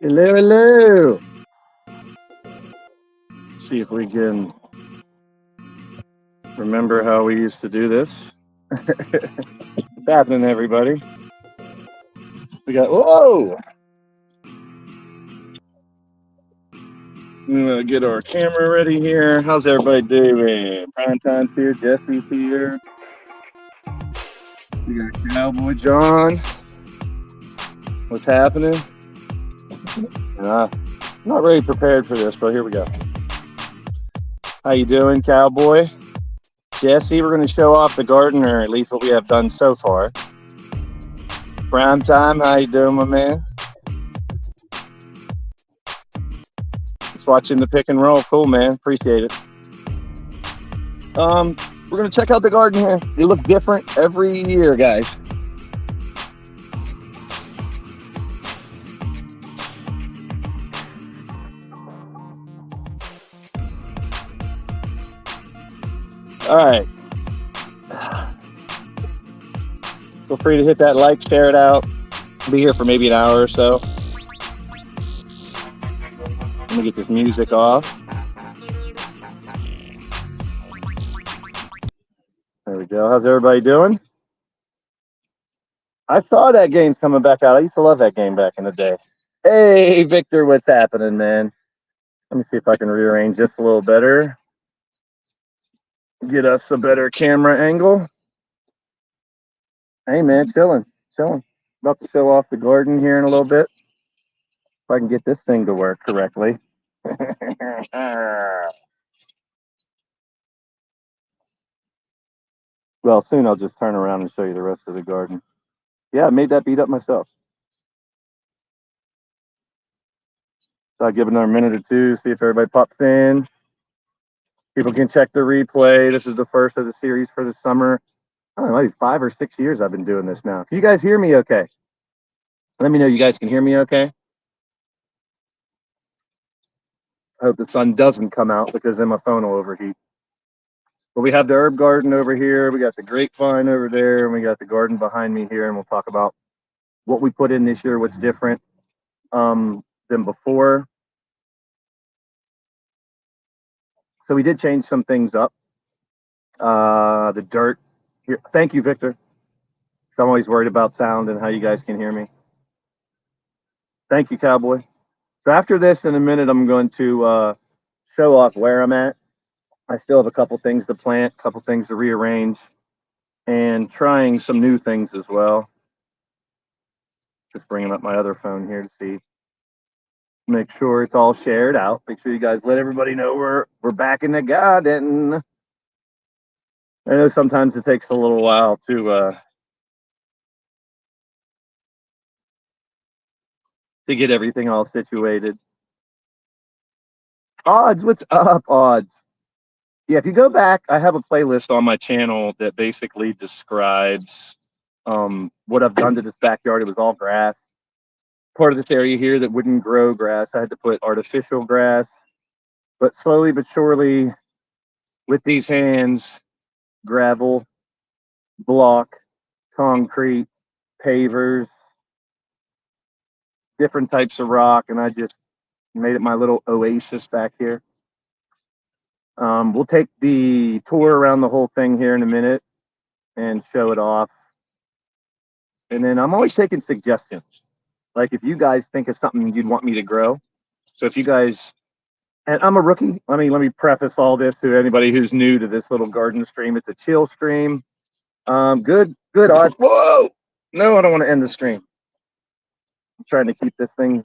Hello, hello. See if we can remember how we used to do this. What's happening, everybody? We got, whoa! I'm gonna get our camera ready here. How's everybody doing? Primetime's here, Jesse's here. We got Cowboy John. What's happening? Not really prepared for this, but here we go. How you doing, Cowboy? Jesse, we're going to show off the garden, or at least what we have done so far. Prime time, how you doing, my man? Just watching the pick and roll. Cool, man. Appreciate it. We're going to check out the garden here. It looks different every year, guys. All right. Feel free to hit that like, share it out. I'll be here for maybe an hour or so. Let me get this music off. There we go. How's everybody doing? I saw that game coming back out. I used to love that game back in the day. Hey, Victor, what's happening, man? Let me see if I can rearrange this a little better. Get us a better camera angle. Hey, man, chilling. About to show off the garden here in a little bit. If I can get this thing to work correctly. Well, soon I'll just turn around and show you the rest of the garden. Yeah, I made that beat up myself. So I'll give another minute or two, see if everybody pops in. People can check the replay. This is the first of the series for the summer. I don't know, maybe 5 or 6 years I've been doing this now. Can you guys hear me okay? Let me know you guys can hear me okay. I hope the sun doesn't come out because then my phone will overheat. But we have the herb garden over here. We got the grapevine over there, and we got the garden behind me here. And we'll talk about what we put in this year, what's different than before. So we did change some things up. The dirt here. Thank you, Victor. So I'm always worried about sound and how you guys can hear me. Thank you, Cowboy. So after this, in a minute, I'm going to show off where I'm at I still have a couple things to plant, a couple things to rearrange, and trying some new things as well. Just bringing up my other phone here to see, make sure it's all shared out. Make sure you guys let everybody know we're back in the garden. I know sometimes it takes a little while to get everything all situated. Odds, what's up, Odds? Yeah, if you go back, I have a playlist on my channel that basically describes what I've done to this backyard. It was all grass. Part of this area here that wouldn't grow grass, I had to put artificial grass. But slowly but surely, with these hands, gravel, block, concrete, pavers, different types of rock, and I just made it my little oasis back here. We'll take the tour around the whole thing here in a minute and show it off. And then I'm always taking suggestions. Like if you guys think of something you'd want me to grow. So if you guys, and I'm a rookie. Let me preface all this to anybody who's new to this little garden stream. It's a chill stream. Good odds. Whoa! No, I don't want to end the stream. I'm trying to keep this thing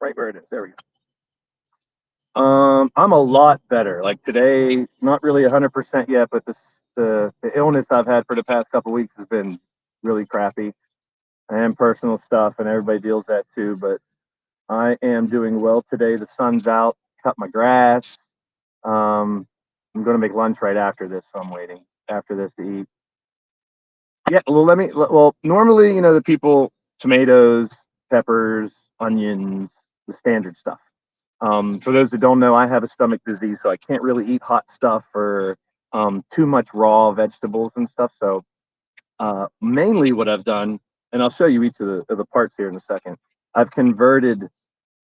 right where it is. There we go. I'm a lot better. Like today, not really 100% yet, but the illness I've had for the past couple weeks has been really crappy, and personal stuff, and everybody deals that too. But I am doing well today. The sun's out. Cut my grass. I'm going to make lunch right after this, so I'm waiting after this to eat. Yeah, well, normally, the people, tomatoes, peppers, onions, the standard stuff. For those that don't know, I have a stomach disease, so I can't really eat hot stuff or too much raw vegetables and stuff. So mainly what I've done, and I'll show you each of the parts here in a second. I've converted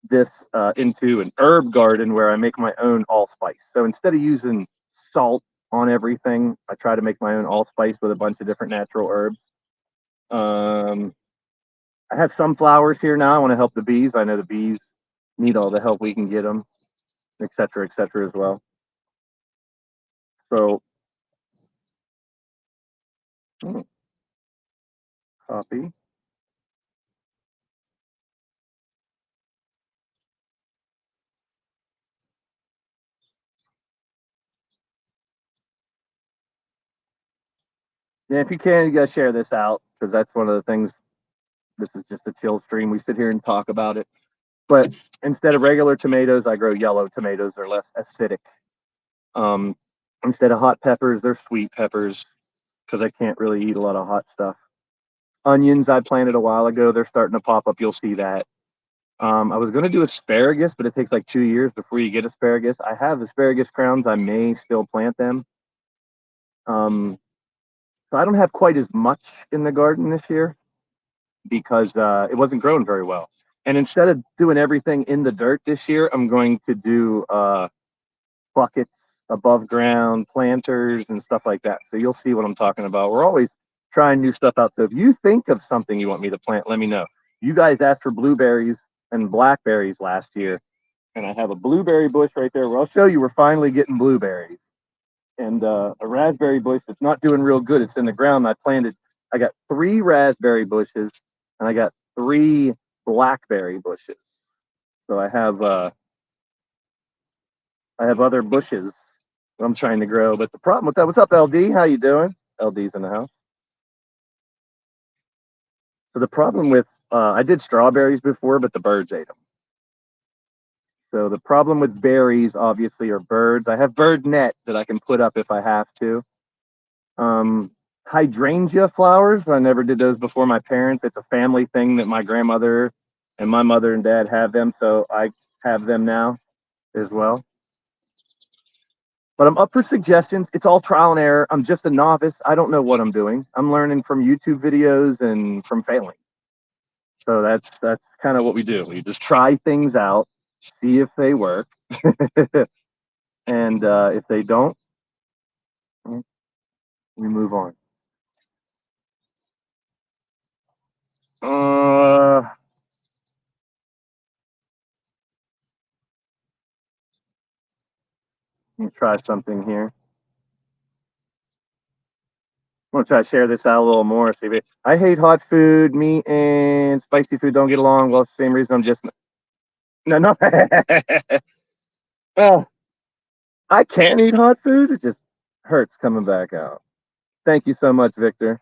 this into an herb garden where I make my own allspice. So instead of using salt on everything, I try to make my own allspice with a bunch of different natural herbs. I have some flowers here now. I want to help the bees. I know the bees need all the help we can get them, et cetera, as well. So, copy. Yeah, if you can, you gotta share this out because that's one of the things. This is just a chill stream. We sit here and talk about it. But instead of regular tomatoes, I grow yellow tomatoes. They're less acidic. Um, Instead of hot peppers, they're sweet peppers because I can't really eat a lot of hot stuff. Onions I planted a while ago. They're starting to pop up. You'll see that. I was going to do asparagus, but it takes like 2 years before you get asparagus. I have asparagus crowns. I may still plant them. So I don't have quite as much in the garden this year because it wasn't growing very well. And instead of doing everything in the dirt this year, I'm going to do buckets above ground, planters, and stuff like that. So you'll see what I'm talking about. We're always trying new stuff out. So if you think of something you want me to plant, let me know. You guys asked for blueberries and blackberries last year, and I have a blueberry bush right there where I'll show you we're finally getting blueberries. And a raspberry bush that's not doing real good. It's in the ground. I got 3 raspberry bushes, and I got 3 blackberry bushes. So I have other bushes that I'm trying to grow. But the problem with that, what's up, LD? How you doing? LD's in the house. So the problem with I did strawberries before, but the birds ate them. So the problem with berries, obviously, are birds. I have bird net that I can put up if I have to. Um, Hydrangea flowers, I never did those before my parents. It's a family thing that my grandmother and my mother and dad have them, so I have them now as well. But I'm up for suggestions. It's all trial and error. I'm just a novice. I don't know what I'm doing. I'm learning from YouTube videos and from failing. So that's kind of what we do. We just try things out, see if they work, and if they don't, we move on. Uh, Let me try something here. I'm gonna try to share this out a little more. See, I hate hot food. Meat and spicy food don't get along. Well, same reason I'm just no. Well, I can eat hot food. It just hurts coming back out. Thank you so much, Victor.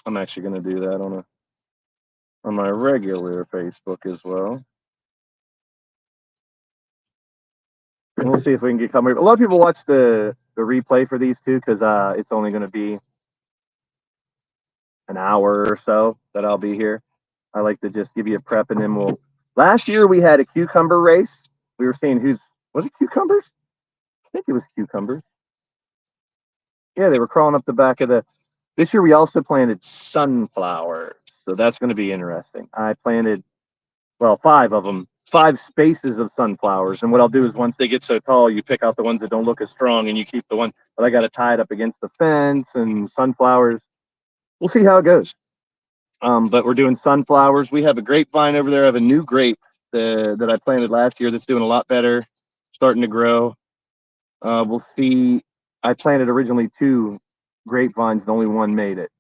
I'm actually gonna do that on my regular Facebook as well. And we'll see if we can get covered. A lot of people watch the replay for these two because it's only going to be an hour or so that I'll be here. I like to just give you a prep and then we'll. Last year we had a cucumber race. We were seeing was it cucumbers? I think it was cucumbers. Yeah, they were crawling up the back of the. This year we also planted sunflowers, so that's going to be interesting. I planted, well, 5 of them, 5 spaces of sunflowers. And what I'll do is once they get so tall, you pick out the ones that don't look as strong and you keep the one. But I got to tie it up against the fence and sunflowers. We'll see how it goes. But we're doing sunflowers. We have a grapevine over there. I have a new grape that I planted last year that's doing a lot better, starting to grow. We'll see. I planted originally 2 grapevines and only one made it.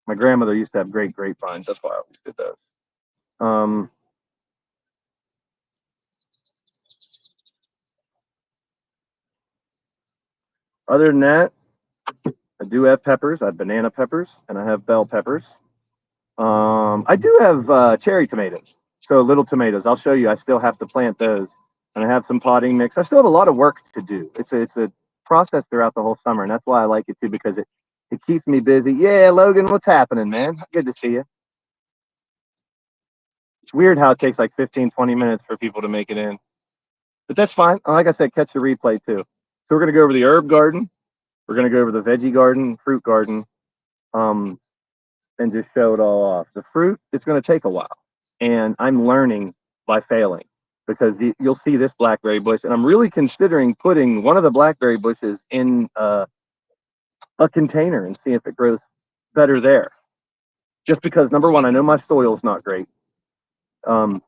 My grandmother used to have great grapevines. That's why I always did those. Other than that, I do have peppers. I have banana peppers and I have bell peppers. I do have cherry tomatoes, so little tomatoes. I'll show you. I still have to plant those, and I have some potting mix. I still have a lot of work to do. It's a process throughout the whole summer, and that's why I like it too because it keeps me busy. Yeah, Logan, what's happening, man? Good to see you. It's weird how it takes like 15, 20 minutes for people to make it in, but that's fine. Like I said, catch the replay too. So we're gonna go over the herb garden. We're gonna go over the veggie garden, fruit garden. And just show it all off. The fruit is going to take a while, and I'm learning by failing because you'll see this blackberry bush, and I'm really considering putting one of the blackberry bushes in a container and see if it grows better there. Just because number one, I know my soil's not great. I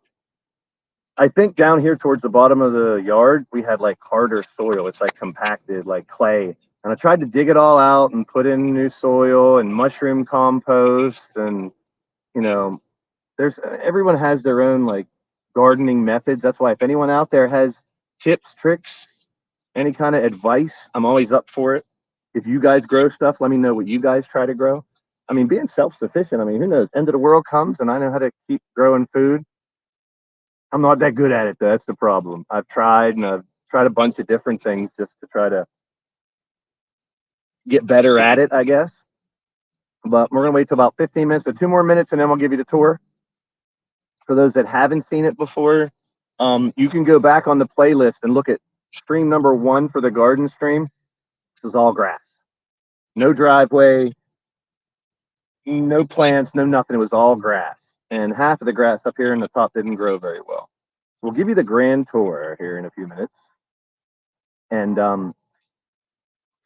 think down here towards the bottom of the yard, we had like harder soil. It's like compacted, like clay. And I tried to dig it all out and put in new soil and mushroom compost and there's everyone has their own like gardening methods. That's why if anyone out there has tips, tricks, any kind of advice, I'm always up for it. If you guys grow stuff, let me know what you guys try to grow. I mean, being self-sufficient, I mean, who knows? End of the world comes and I know how to keep growing food. I'm not that good at it though. That's the problem. I've tried and I've tried a bunch of different things just to try to get better at it, I guess. But we're gonna wait till about 15 minutes, so 2 more minutes, and then we'll give you the tour. For those that haven't seen it before, you can go back on the playlist and look at stream number 1 for the garden stream. This is all grass. No driveway, no plants, no nothing. It was all grass. And half of the grass up here in the top didn't grow very well. We'll give you the grand tour here in a few minutes. And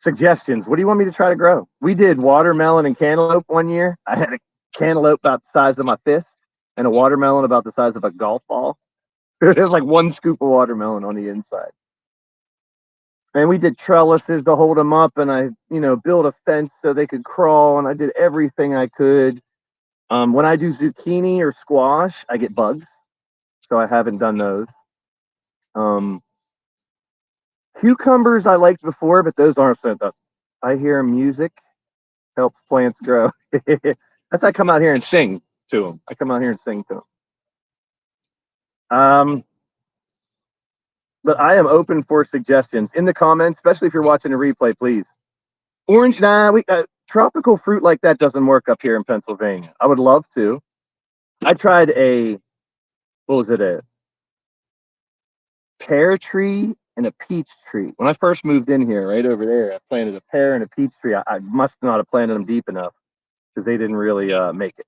suggestions. What do you want me to try to grow? We did watermelon and cantaloupe one year. I had a cantaloupe about the size of my fist and a watermelon about the size of a golf ball. There's like 1 scoop of watermelon on the inside. And we did trellises to hold them up, and I, built a fence so they could crawl, and I did everything I could. When I do zucchini or squash, I get bugs, so I haven't done those. Cucumbers I liked before, but those aren't so tough. I hear music helps plants grow. That's I come out here and sing to them. I come out here and sing to them. But I am open for suggestions in the comments, especially if you're watching a replay, please. Orange, tropical fruit like that doesn't work up here in Pennsylvania. I would love to. I tried a pear tree and a peach tree. When I first moved in here, right over there, I planted a pear and a peach tree. I must not have planted them deep enough because they didn't really make it.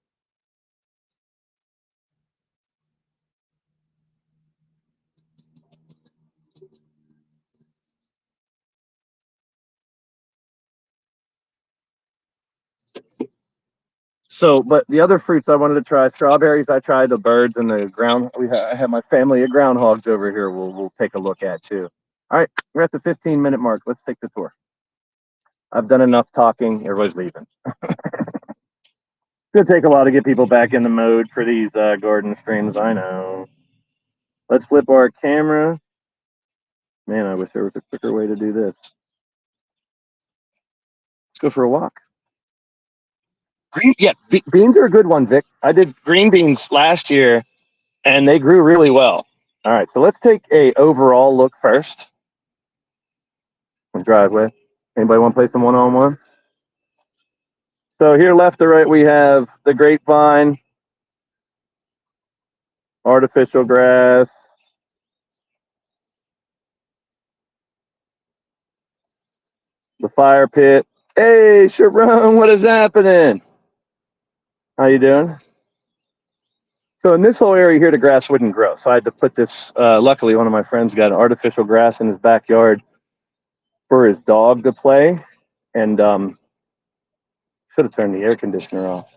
So, but the other fruits I wanted to try, strawberries, I tried the birds and the ground. I have my family of groundhogs over here. We'll take a look at too. All right, we're at the 15-minute mark. Let's take the tour. I've done enough talking. Everybody's leaving. It's gonna take a while to get people back in the mode for these garden streams. I know. Let's flip our camera. Man, I wish there was a quicker way to do this. Let's go for a walk. Green, yeah, beans are a good one, Vic. I did green beans last year, and they grew really well. All right, so let's take a overall look first. Driveway. Anybody want to play some one-on-one? So here, left to right, we have the grapevine, artificial grass, the fire pit. Hey, Sharon, what is happening? How you doing? So in this whole area here, the grass wouldn't grow. So I had to put this, luckily one of my friends got an artificial grass in his backyard for his dog to play. And should have turned the air conditioner off.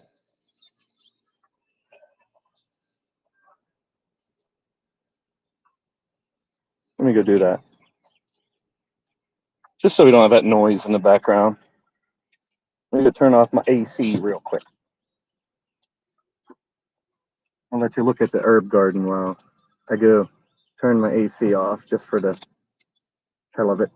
Let me go do that. Just so we don't have that noise in the background. Let me go turn off my AC real quick. I'll let you look at the herb garden while I go turn my AC off just for the hell of it.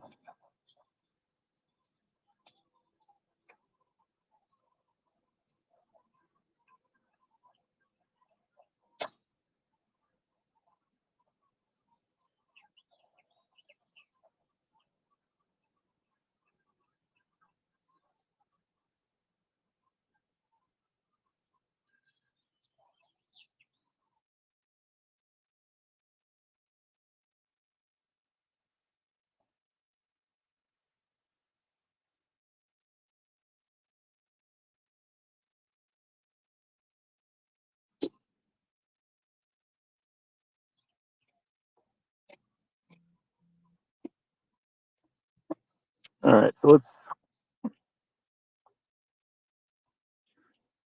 All right, so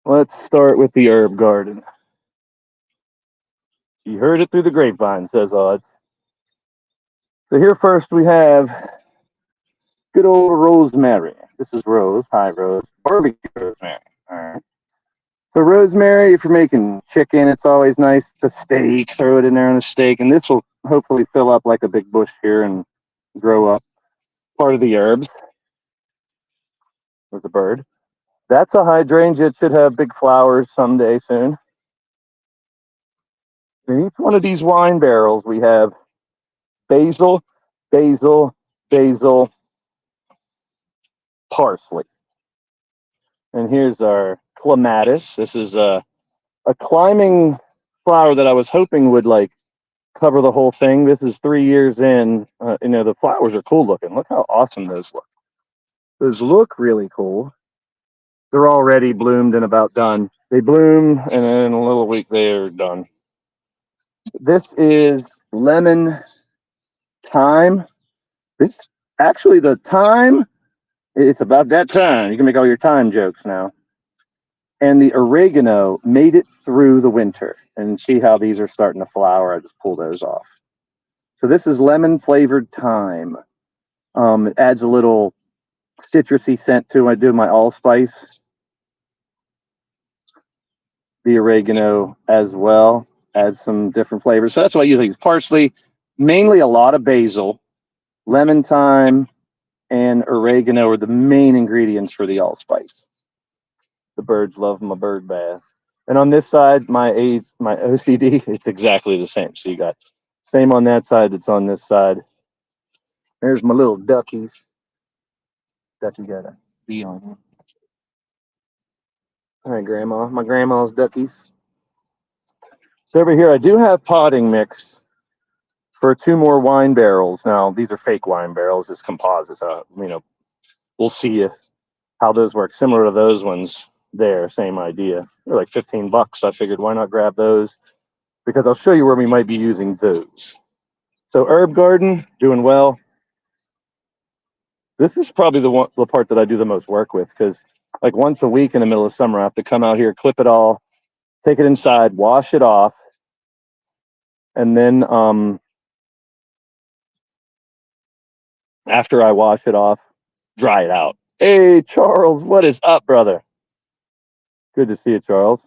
let's start with the herb garden. You heard it through the grapevine, says Odd. So here first we have good old rosemary. This is Rose. Hi, Rose. Barbecue rosemary. All right. So rosemary, if you're making chicken, it's always nice to steak. Throw it in there on a steak, and this will hopefully fill up like a big bush here and grow up. Part of the herbs. There's a bird. That's a hydrangea. It should have big flowers someday soon. In each one of these wine barrels, we have basil, basil, basil, parsley. And here's our clematis. This is a climbing flower that I was hoping would like cover the whole thing. This is 3 years in. The flowers are cool looking. Look how awesome those look. Those look really cool. They're already bloomed and about done. They bloom, and in a little week they are done. This is lemon thyme. This actually the thyme. It's about that time. You can make all your thyme jokes now. And the oregano made it through the winter. And see how these are starting to flower. I just pull those off. So this is lemon flavored thyme. It adds a little citrusy scent to it. I do my allspice. The oregano as well adds some different flavors. So that's what I usually use. Parsley, mainly a lot of basil, lemon thyme, and oregano are the main ingredients for the allspice. The birds love my bird bath. And on this side, my OCD, it's exactly the same. So you got same on that side that's on this side. There's my little duckies. Ducky got a bee on him. All right, Grandma. My grandma's duckies. So over here, I do have potting mix for 2 more wine barrels. Now, these are fake wine barrels. It's composites. We'll see how those work. Similar to those ones there, same idea. They're like $15. I figured why not grab those, because I'll show you where we might be using those. So herb garden, doing well. This is probably the part that I do the most work with, because like once a week in the middle of summer, I have to come out here, clip it all, take it inside, wash it off, and then after I wash it off, dry it out. Hey, Charles, what is up, brother? Good to see you, Charles.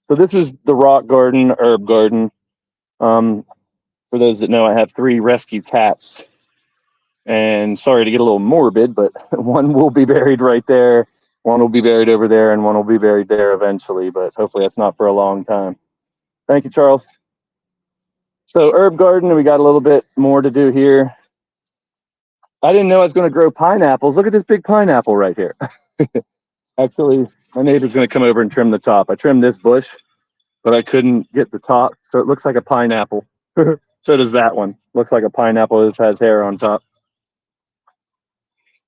So this is the rock garden, herb garden. For those that know, I have 3 rescue cats. And sorry to get a little morbid, but one will be buried right there, one will be buried over there, and one will be buried there eventually, but hopefully that's not for a long time. Thank you, Charles. So herb garden, we got a little bit more to do here. I didn't know I was going to grow pineapples. Look at this big pineapple right here. Actually, my neighbor's going to come over and trim the top. I trimmed this bush, but I couldn't get the top, so it looks like a pineapple. So does that one. Looks like a pineapple. This has hair on top.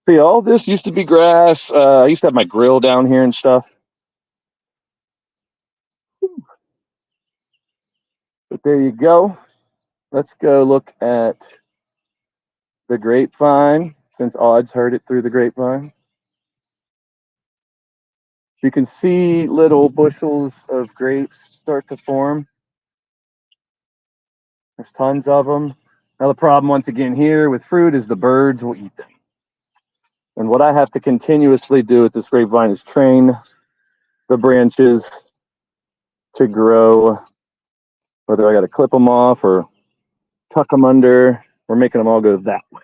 See, all this used to be grass. I used to have my grill down here and stuff. But there you go. Let's go look at the grapevine, since Odd's heard it through the grapevine. You can see little bushels of grapes start to form. There's tons of them. Now the problem once again here with fruit is the birds will eat them. And what I have to continuously do with this grapevine is train the branches to grow, whether I got to clip them off or tuck them under. We're making them all go that way.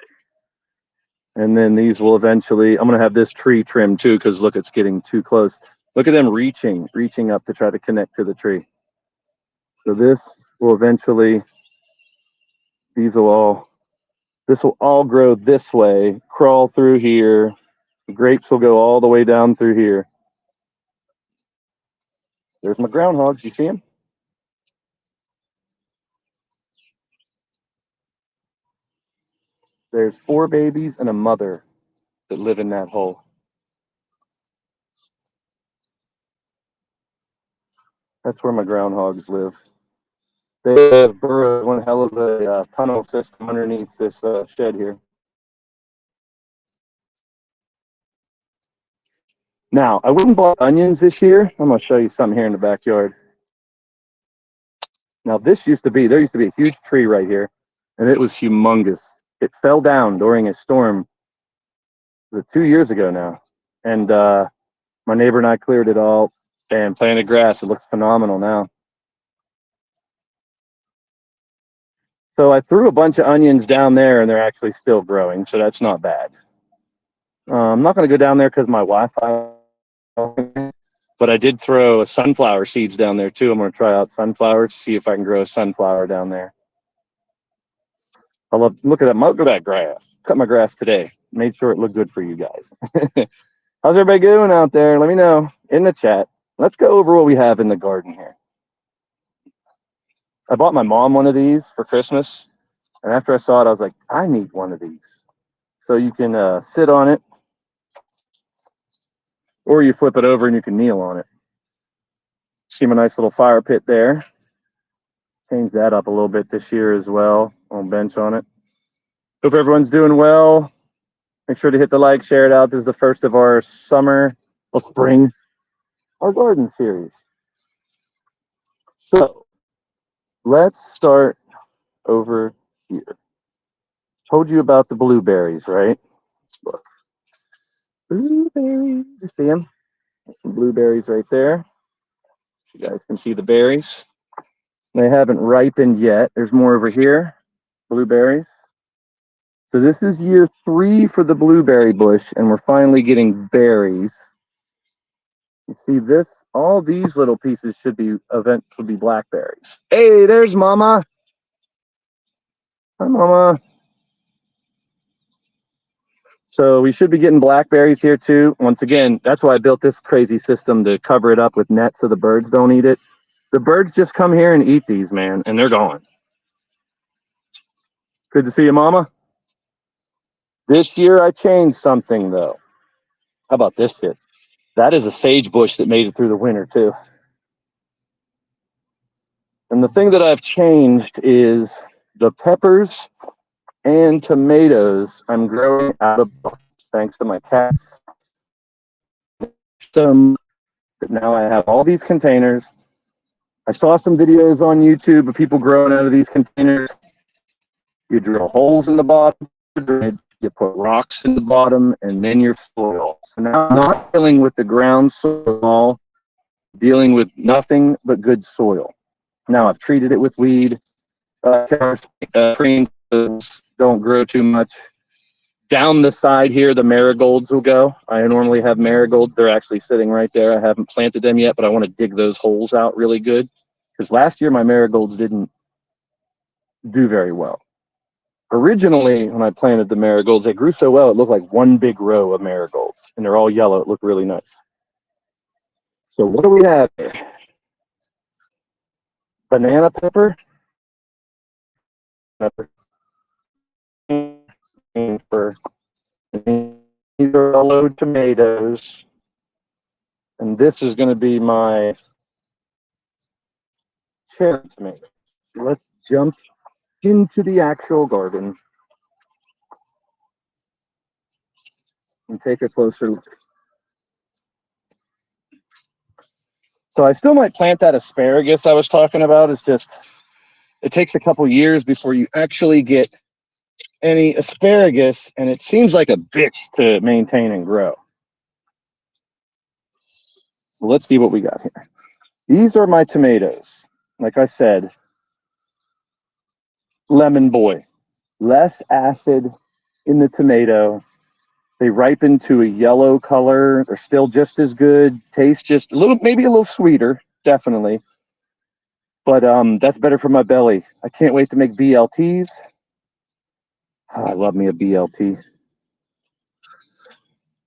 And then these will eventually, I'm going to have this tree trimmed too, because look, it's getting too close. Look at them reaching up to try to connect to the tree. So this will eventually, this will all grow this way, crawl through here. The grapes will go all the way down through here. There's my groundhogs. You see them? There's 4 babies and a mother that live in that hole. That's where my groundhogs live. They have burrowed one hell of a tunnel system underneath this shed here. Now, I wouldn't buy onions this year. I'm going to show you something here in the backyard. Now, there used to be a huge tree right here, and it was humongous. It fell down during a storm 2 years ago now. And my neighbor and I cleared it all and planted grass. It looks phenomenal now. So I threw a bunch of onions down there, and they're actually still growing, so that's not bad. I'm not going to go down there because my Wi-Fi, but I did throw sunflower seeds down there too. I'm going to try out sunflowers, see if I can grow a sunflower down there. Look at that. Look at that grass. Cut my grass today. Made sure it looked good for you guys. How's everybody doing out there? Let me know in the chat. Let's go over what we have in the garden here. I bought my mom one of these for Christmas, and after I saw it, I was like, I need one of these. So you can sit on it, or you flip it over and you can kneel on it. See my nice little fire pit there. Change that up a little bit this year as well. I'll bench on it. Hope everyone's doing well. Make sure to hit the like, share it out. This is the first of our spring, our garden series. So let's start over here. Told you about the blueberries, right? Look. Blueberries. You see them? There's some blueberries right there. You guys can see the berries. They haven't ripened yet. There's more over here. Blueberries. So this is year 3 for the blueberry bush, and we're finally getting berries. You see this? All these little pieces should be blackberries. Hey, there's Mama. Hi, Mama. So we should be getting blackberries here too. Once again, that's why I built this crazy system to cover it up with nets so the birds don't eat it. The birds just come here and eat these, man, and they're gone. Good to see you, Mama. This year I changed something though. How about this shit? That is a sage bush that made it through the winter too. And the thing that I've changed is the peppers and tomatoes I'm growing out of buckets, thanks to my cats. So now I have all these containers. I saw some videos on YouTube of people growing out of these containers. You drill holes in the bottom, you put rocks in the bottom, and then your soil. So now I'm not dealing with the ground soil, dealing with nothing but good soil. Now I've treated it with weed. Don't grow too much. Down the side here, the marigolds will go. I normally have marigolds. They're actually sitting right there. I haven't planted them yet, but I want to dig those holes out really good. Because last year my marigolds didn't do very well. Originally, when I planted the marigolds, they grew so well, it looked like one big row of marigolds. And they're all yellow. It looked really nice. So what do we have here? Banana pepper. For these are yellow tomatoes. And this is going to be my cherry tomato. Let's jump into the actual garden and take a closer look. So I still might plant that asparagus I was talking about. It's just, it takes a couple years before you actually get any asparagus, and it seems like a bitch to maintain and grow. So let's see what we got here. These are my tomatoes. Like I said, lemon boy. Less acid in the tomato. They ripen to a yellow color. They're still just as good. Taste just a little, maybe a little sweeter, definitely. But that's better for my belly. I can't wait to make BLTs. Oh, I love me a BLT.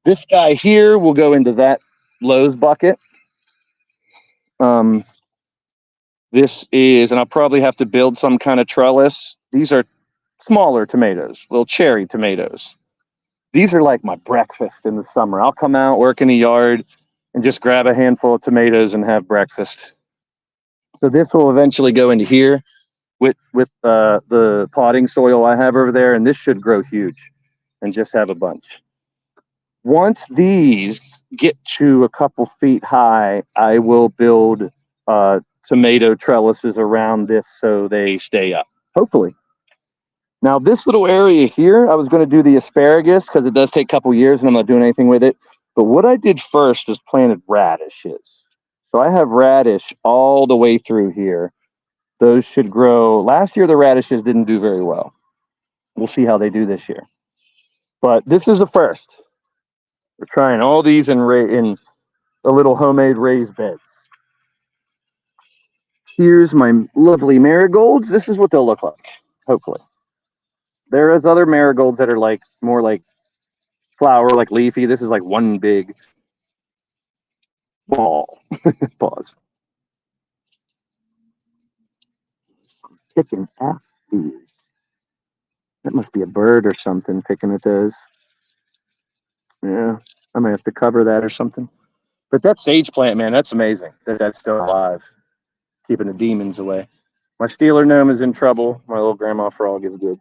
This guy here will go into that Lowe's bucket. This is, and I'll probably have to build some kind of trellis. These are smaller tomatoes, little cherry tomatoes. These are like my breakfast in the summer. I'll come out, work in the yard, and just grab a handful of tomatoes and have breakfast. So this will eventually go into here with the potting soil I have over there, and this should grow huge and just have a bunch. Once these get to a couple feet high, I will build tomato trellises around this so they stay up, hopefully. Now this little area here, I was going to do the asparagus because it does take a couple years and I'm not doing anything with it. But what I did first is planted radishes. So I have radish all the way through here. Those should grow. Last year the radishes didn't do very well. We'll see how they do this year. But this is the first. We're trying all these in a little homemade raised beds. Here's my lovely marigolds. This is what they'll look like, hopefully. There is other marigolds that are like more like flower, like leafy. This is like one big ball. Pause. Picking at these. That must be a bird or something picking at those. Yeah, I might have to cover that or something. But that sage plant, man, that's amazing that that's still alive, keeping the demons away. My Steeler gnome is in trouble. My little grandma frog is good.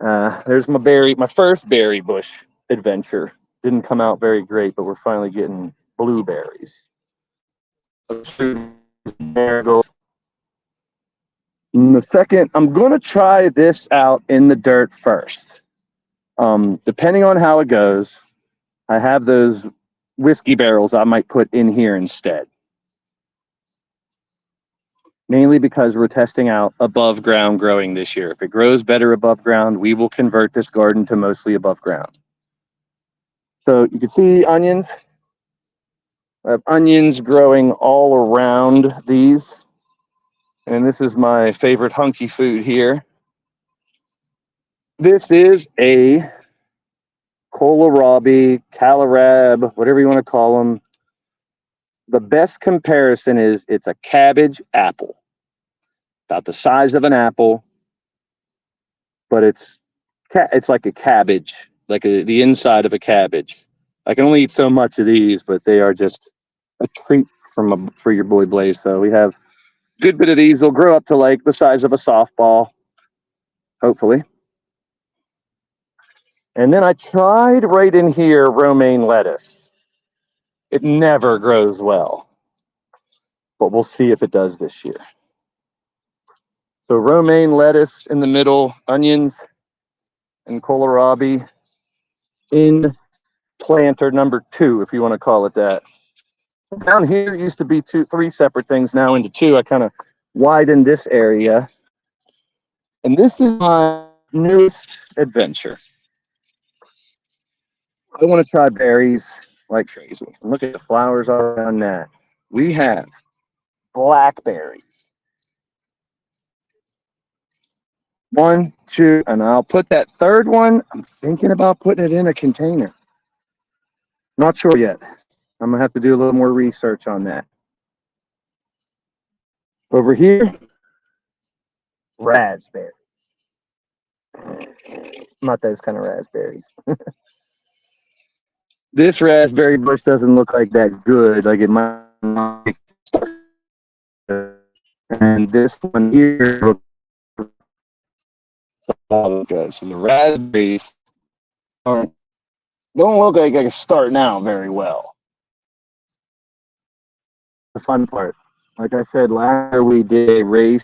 There's my first berry bush adventure. Didn't come out very great, but we're finally getting blueberries. Marigolds. In the second, I'm going to try this out in the dirt first. Depending on how it goes, I have those whiskey barrels I might put in here instead. Mainly because we're testing out above ground growing this year. If it grows better above ground, we will convert this garden to mostly above ground. So you can see onions. I have onions growing all around these. And this is my favorite hunky food here. This is a kohlrabi, calarab, whatever you want to call them. The best comparison is it's a cabbage apple. About the size of an apple, but it's like a cabbage, like the inside of a cabbage. I can only eat so much of these, but they are just a treat for your boy Blaze. So we have a good bit of these. They'll grow up to like the size of a softball, hopefully. And then I tried right in here romaine lettuce. It never grows well, but we'll see if it does this year. So romaine lettuce in the middle, onions and kohlrabi in planter number 2, if you want to call it that. Down here used to be 3 separate things, now into 2. I kind of widened this area. And this is my newest adventure. I want to try berries like crazy. And look at the flowers all around that. We have blackberries. 1, 2, and I'll put that third one. I'm thinking about putting it in a container. Not sure yet. I'm going to have to do a little more research on that. Over here, raspberries. Not those kind of raspberries. This raspberry bush doesn't look like that good. Like it might not. And this one here looks good. So the raspberries don't look like they can start out very well. The fun part. Like I said, last year we did a race.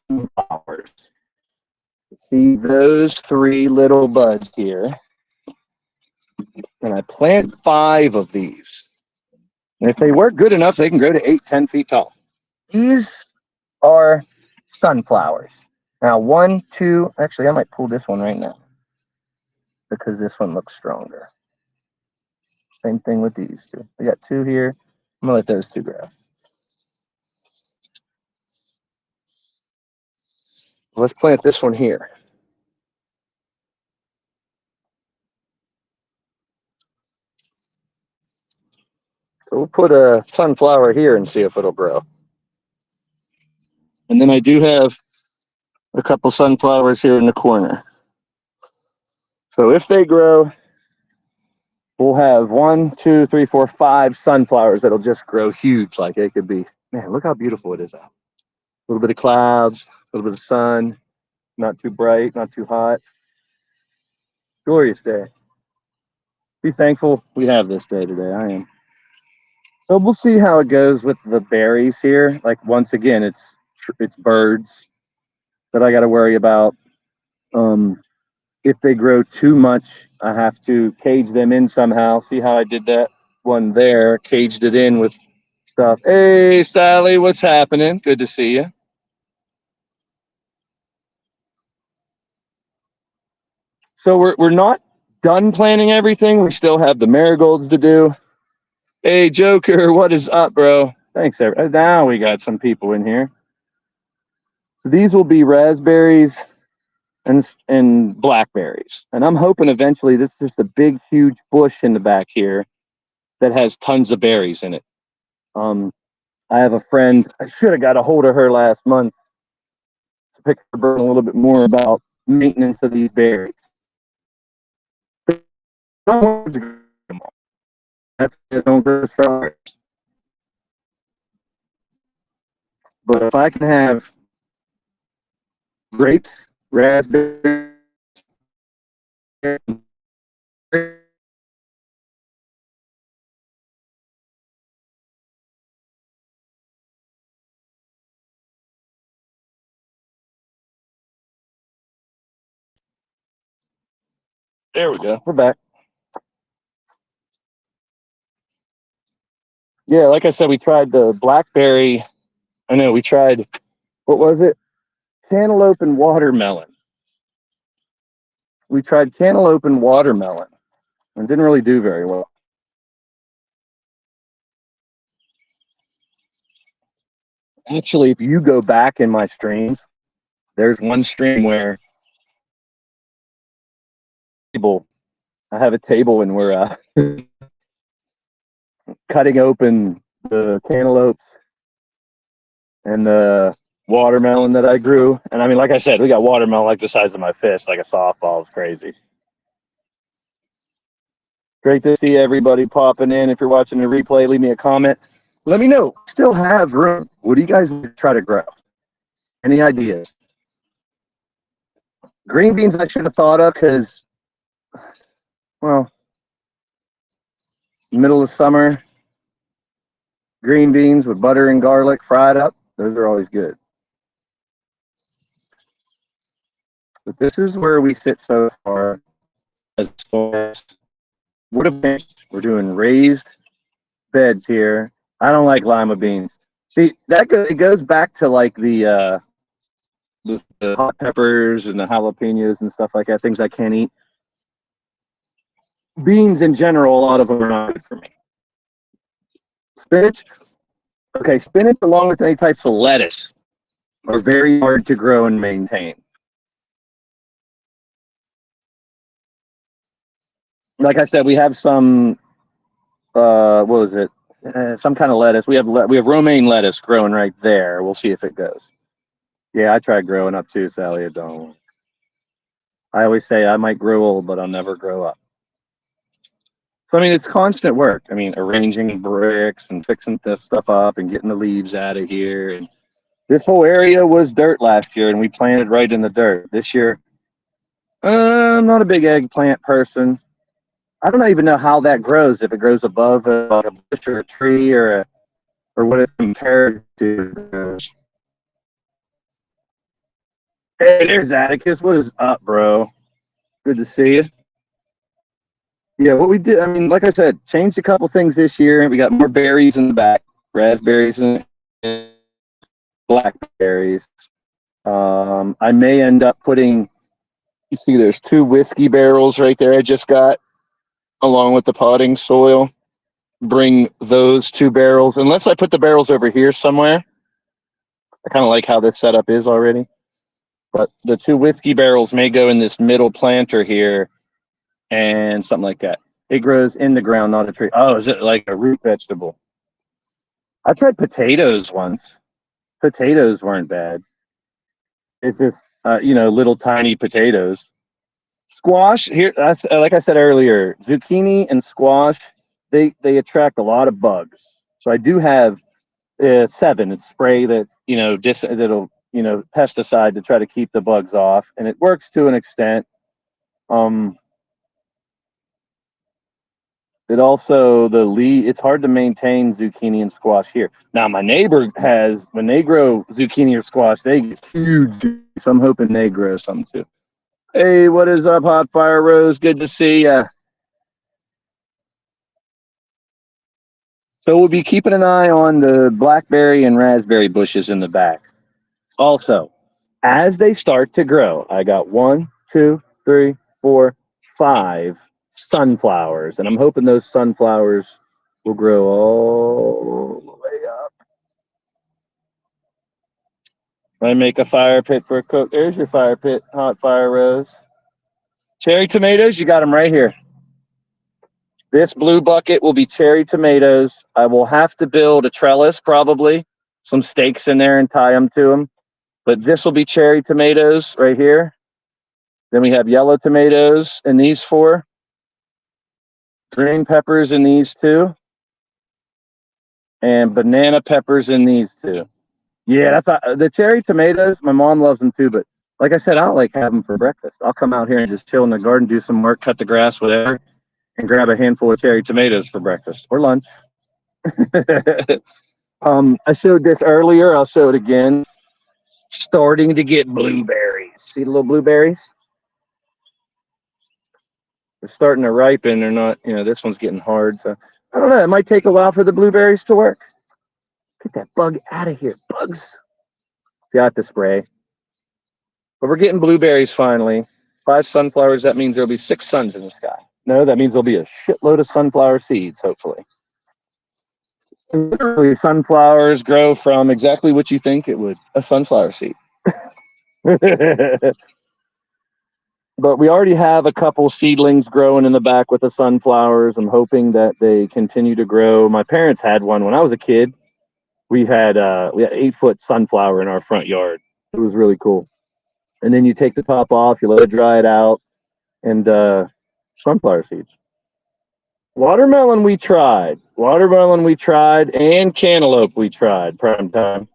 Flowers. See those 3 little buds here. And I planted 5 of these. And if they work good enough, they can grow to 8, 10 feet tall. These are sunflowers. Now, 1, 2, actually, I might pull this one right now because this one looks stronger. Same thing with these 2. We got 2 here. I'm going to let those 2 grow. Let's plant this one here. So we'll put a sunflower here and see if it'll grow. And then I do have a couple sunflowers here in the corner. So if they grow, we'll have 1, 2, 3, 4, 5 sunflowers that'll just grow huge like it could be. Man, look how beautiful it is out. A little bit of clouds, a little bit of sun, not too bright, not too hot. Glorious day. Be thankful we have this day today. I am. So we'll see how it goes with the berries here. Like once again, it's birds that I got to worry about. If they grow too much, I have to cage them in somehow. See how I did that one there? Caged it in with stuff. Hey, Sally, what's happening? Good to see you. So we're not done planting everything. We still have the marigolds to do. Hey, Joker, what is up, bro? Thanks, everybody. Now we got some people in here. So these will be raspberries and blackberries. And I'm hoping eventually this is just a big, huge bush in the back here that has tons of berries in it. I have a friend, I should have got a hold of her last month to pick her brain a little bit more about maintenance of these berries. That's don't grow strawberries. But if I can have grapes, raspberries, there we go. We're back. Yeah, like I said, we tried the blackberry. I know we tried, what was it? Cantaloupe and watermelon. We tried cantaloupe and watermelon and didn't really do very well. Actually, if you go back in my streams, there's one stream where I have a table and we're cutting open the cantaloupes and the watermelon that I grew. And I mean, like I said, we got watermelon like the size of my fist, like a softball. It's crazy. Great to see everybody popping in. If you're watching the replay, leave me a comment. Let me know. Still have room. What do you guys try to grow? Any ideas? Green beans I should have thought of because, well, middle of summer, green beans with butter and garlic fried up. Those are always good. But this is where we sit so far as far as would have been. We're doing raised beds here. I don't like lima beans. See, it goes back to like the hot peppers and the jalapenos and stuff like that, things I can't eat. Beans in general, a lot of them are not good for me. Spinach, okay, spinach along with any types of lettuce are very hard to grow and maintain. Like I said, we have some, what was it? Some kind of lettuce. We have romaine lettuce growing right there. We'll see if it goes. Yeah, I tried growing up too, Sally. It don't. I always say I might grow old, but I'll never grow up. So I mean, it's constant work. I mean, arranging bricks and fixing this stuff up and getting the leaves out of here. And this whole area was dirt last year, and we planted right in the dirt. This year, I'm not a big eggplant person. I don't even know how that grows. If it grows above a bush or a tree or what it's compared to. Hey, there's Atticus. What is up, bro? Good to see you. Yeah, what we did, I mean, like I said, changed a couple things this year, and we got more berries in the back, raspberries and blackberries. I may end up putting, you see, there's 2 whiskey barrels right there I just got, along with the potting soil. Bring those 2 barrels, unless I put the barrels over here somewhere. I kind of like how this setup is already. But the 2 whiskey barrels may go in this middle planter here and something like that. It grows in the ground, not a tree. Oh, is it like a root vegetable? I tried potatoes once. Potatoes weren't bad. It's just, little tiny potatoes. Squash here. That's like I said earlier. Zucchini and squash, they attract a lot of bugs. So I do have 7. It's spray that that'll pesticide to try to keep the bugs off, and it works to an extent. It also it's hard to maintain zucchini and squash here. Now my neighbor has, when they grow zucchini or squash, they get huge. So I'm hoping they grow some too. Hey, what is up, Hot Fire Rose? Good to see ya. So we'll be keeping an eye on the blackberry and raspberry bushes in the back. Also, as they start to grow, I got 1, 2, 3, 4, 5 sunflowers, and I'm hoping those sunflowers will grow all the way up. I make a fire pit for a cook. There's your fire pit, Hot Fire Rose. Cherry tomatoes, you got them right here. This blue bucket will be cherry tomatoes. I will have to build a trellis, probably, some stakes in there and tie them to them. But this will be cherry tomatoes right here. Then we have yellow tomatoes in these 4. Green peppers in these 2. And banana peppers in these 2. Yeah, that's the cherry tomatoes. My mom loves them too, but like I said, I don't like having them for breakfast. I'll come out here and just chill in the garden, do some work, cut the grass, whatever, and grab a handful of cherry tomatoes for breakfast or lunch. I showed this earlier. I'll show it again. Starting to get blueberries. See the little blueberries? They're starting to ripen. They're not, this one's getting hard. So I don't know. It might take a while for the blueberries to work. Get that bug out of here. Bugs. Got the spray. But we're getting blueberries finally. 5 sunflowers. That means there'll be 6 suns in the sky. No, that means there'll be a shitload of sunflower seeds, hopefully. Literally, sunflowers grow from exactly what you think it would, a sunflower seed. But we already have a couple seedlings growing in the back with the sunflowers. I'm hoping that they continue to grow. My parents had one when I was a kid. We had 8-foot sunflower in our front yard. It was really cool. And then you take the top off, you let it dry it out, and sunflower seeds. Watermelon we tried, and cantaloupe we tried. Prime time.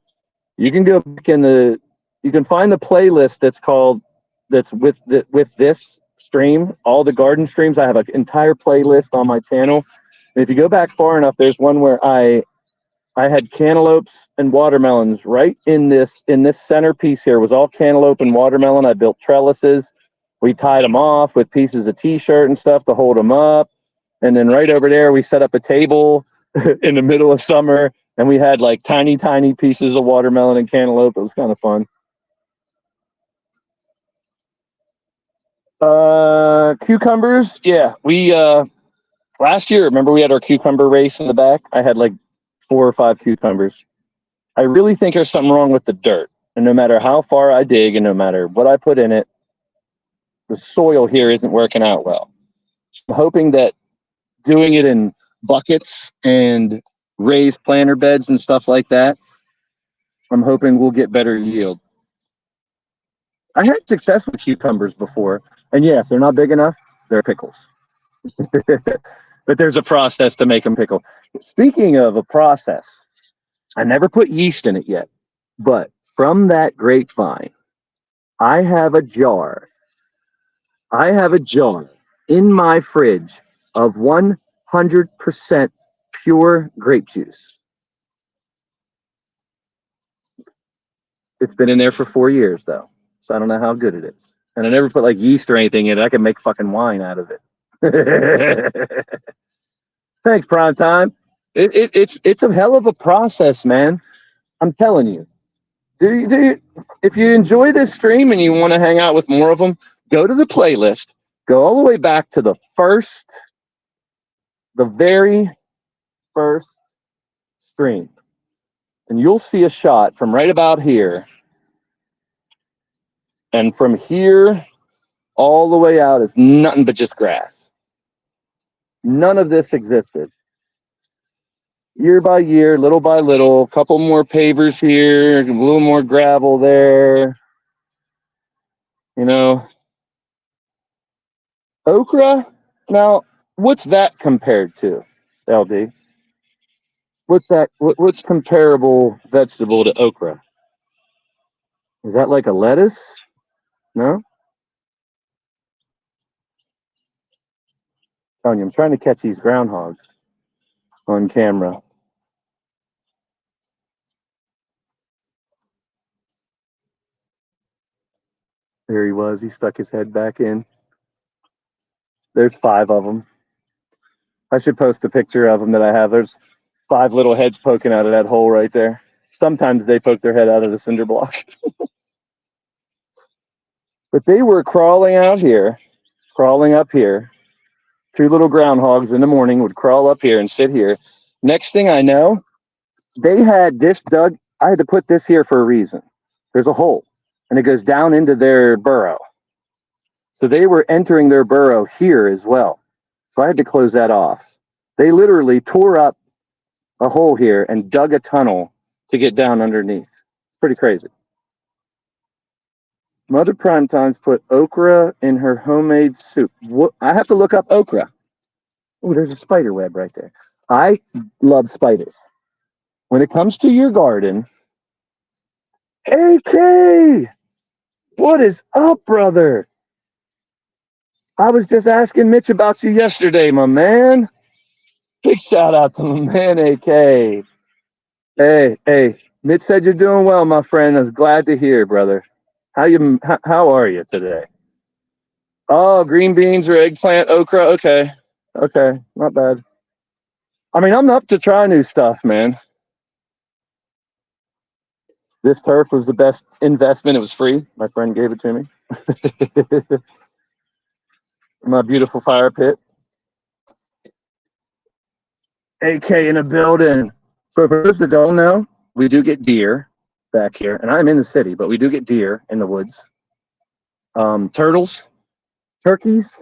You can go back you can find the playlist that's with this stream, all the garden streams. I have an entire playlist on my channel. And if you go back far enough, there's one where I I had cantaloupes and watermelons right in this centerpiece here. It was all cantaloupe and watermelon. I built trellises. We tied them off with pieces of t-shirt and stuff to hold them up. And then right over there, we set up a table in the middle of summer, and we had like tiny, tiny pieces of watermelon and cantaloupe. It was kind of fun. Cucumbers. Yeah, we last year, remember we had our cucumber race in the back? I had like 4 or 5 cucumbers. I really think there's something wrong with the dirt. And no matter how far I dig and no matter what I put in it, the soil here isn't working out well. I'm hoping that doing it in buckets and raised planter beds and stuff like that, I'm hoping we'll get better yield. I had success with cucumbers before. And yeah, if they're not big enough, they're pickles. But there's a process to make them pickle. Speaking of a process, I never put yeast in it yet, but from that grapevine, I have a jar in my fridge of 100% pure grape juice. It's been in there for 4 years though, so I don't know how good it is. And I never put like yeast or anything in it. I can make fucking wine out of it. Thanks, Prime Time. It's a hell of a process, man. I'm telling you. If you enjoy this stream and you want to hang out with more of them, go to the playlist. Go all the way back to the very first stream. And you'll see a shot from right about here. And from here all the way out is nothing but just grass. None of this existed. Year by year, little by little, a couple more pavers here, a little more gravel there. You know, okra. Now, what's that compared to, LD? What's that? What's comparable vegetable to okra? Is that like a lettuce? No. Telling you, I'm trying to catch these groundhogs on camera. There he was. He stuck his head back in. There's 5 of them. I should post a picture of them that I have. There's 5 little heads poking out of that hole right there. Sometimes they poke their head out of the cinder block. But they were crawling out here, crawling up here. 2 little groundhogs in the morning would crawl up here and sit here. Next thing I know, they had this dug. I had to put this here for a reason. There's a hole, and it goes down into their burrow. So they were entering their burrow here as well. So I had to close that off. They literally tore up a hole here and dug a tunnel to get down underneath. It's pretty crazy. Mother Primetimes put okra in her homemade soup. I have to look up okra. Oh, there's a spider web right there. I love spiders. When it comes to your garden, AK, what is up, brother? I was just asking Mitch about you yesterday, my man. Big shout out to my man, AK. Hey, Mitch said you're doing well, my friend. I was glad to hear, brother. How are you today? Oh, green beans or eggplant, okra. Okay, not bad. I mean, I'm up to try new stuff, man. This turf was the best investment. It was free. My friend gave it to me. My beautiful fire pit. AK in a building. So for those that don't know, we do get deer back here, and I'm in the city, but we do get deer in the woods. Turtles, turkeys,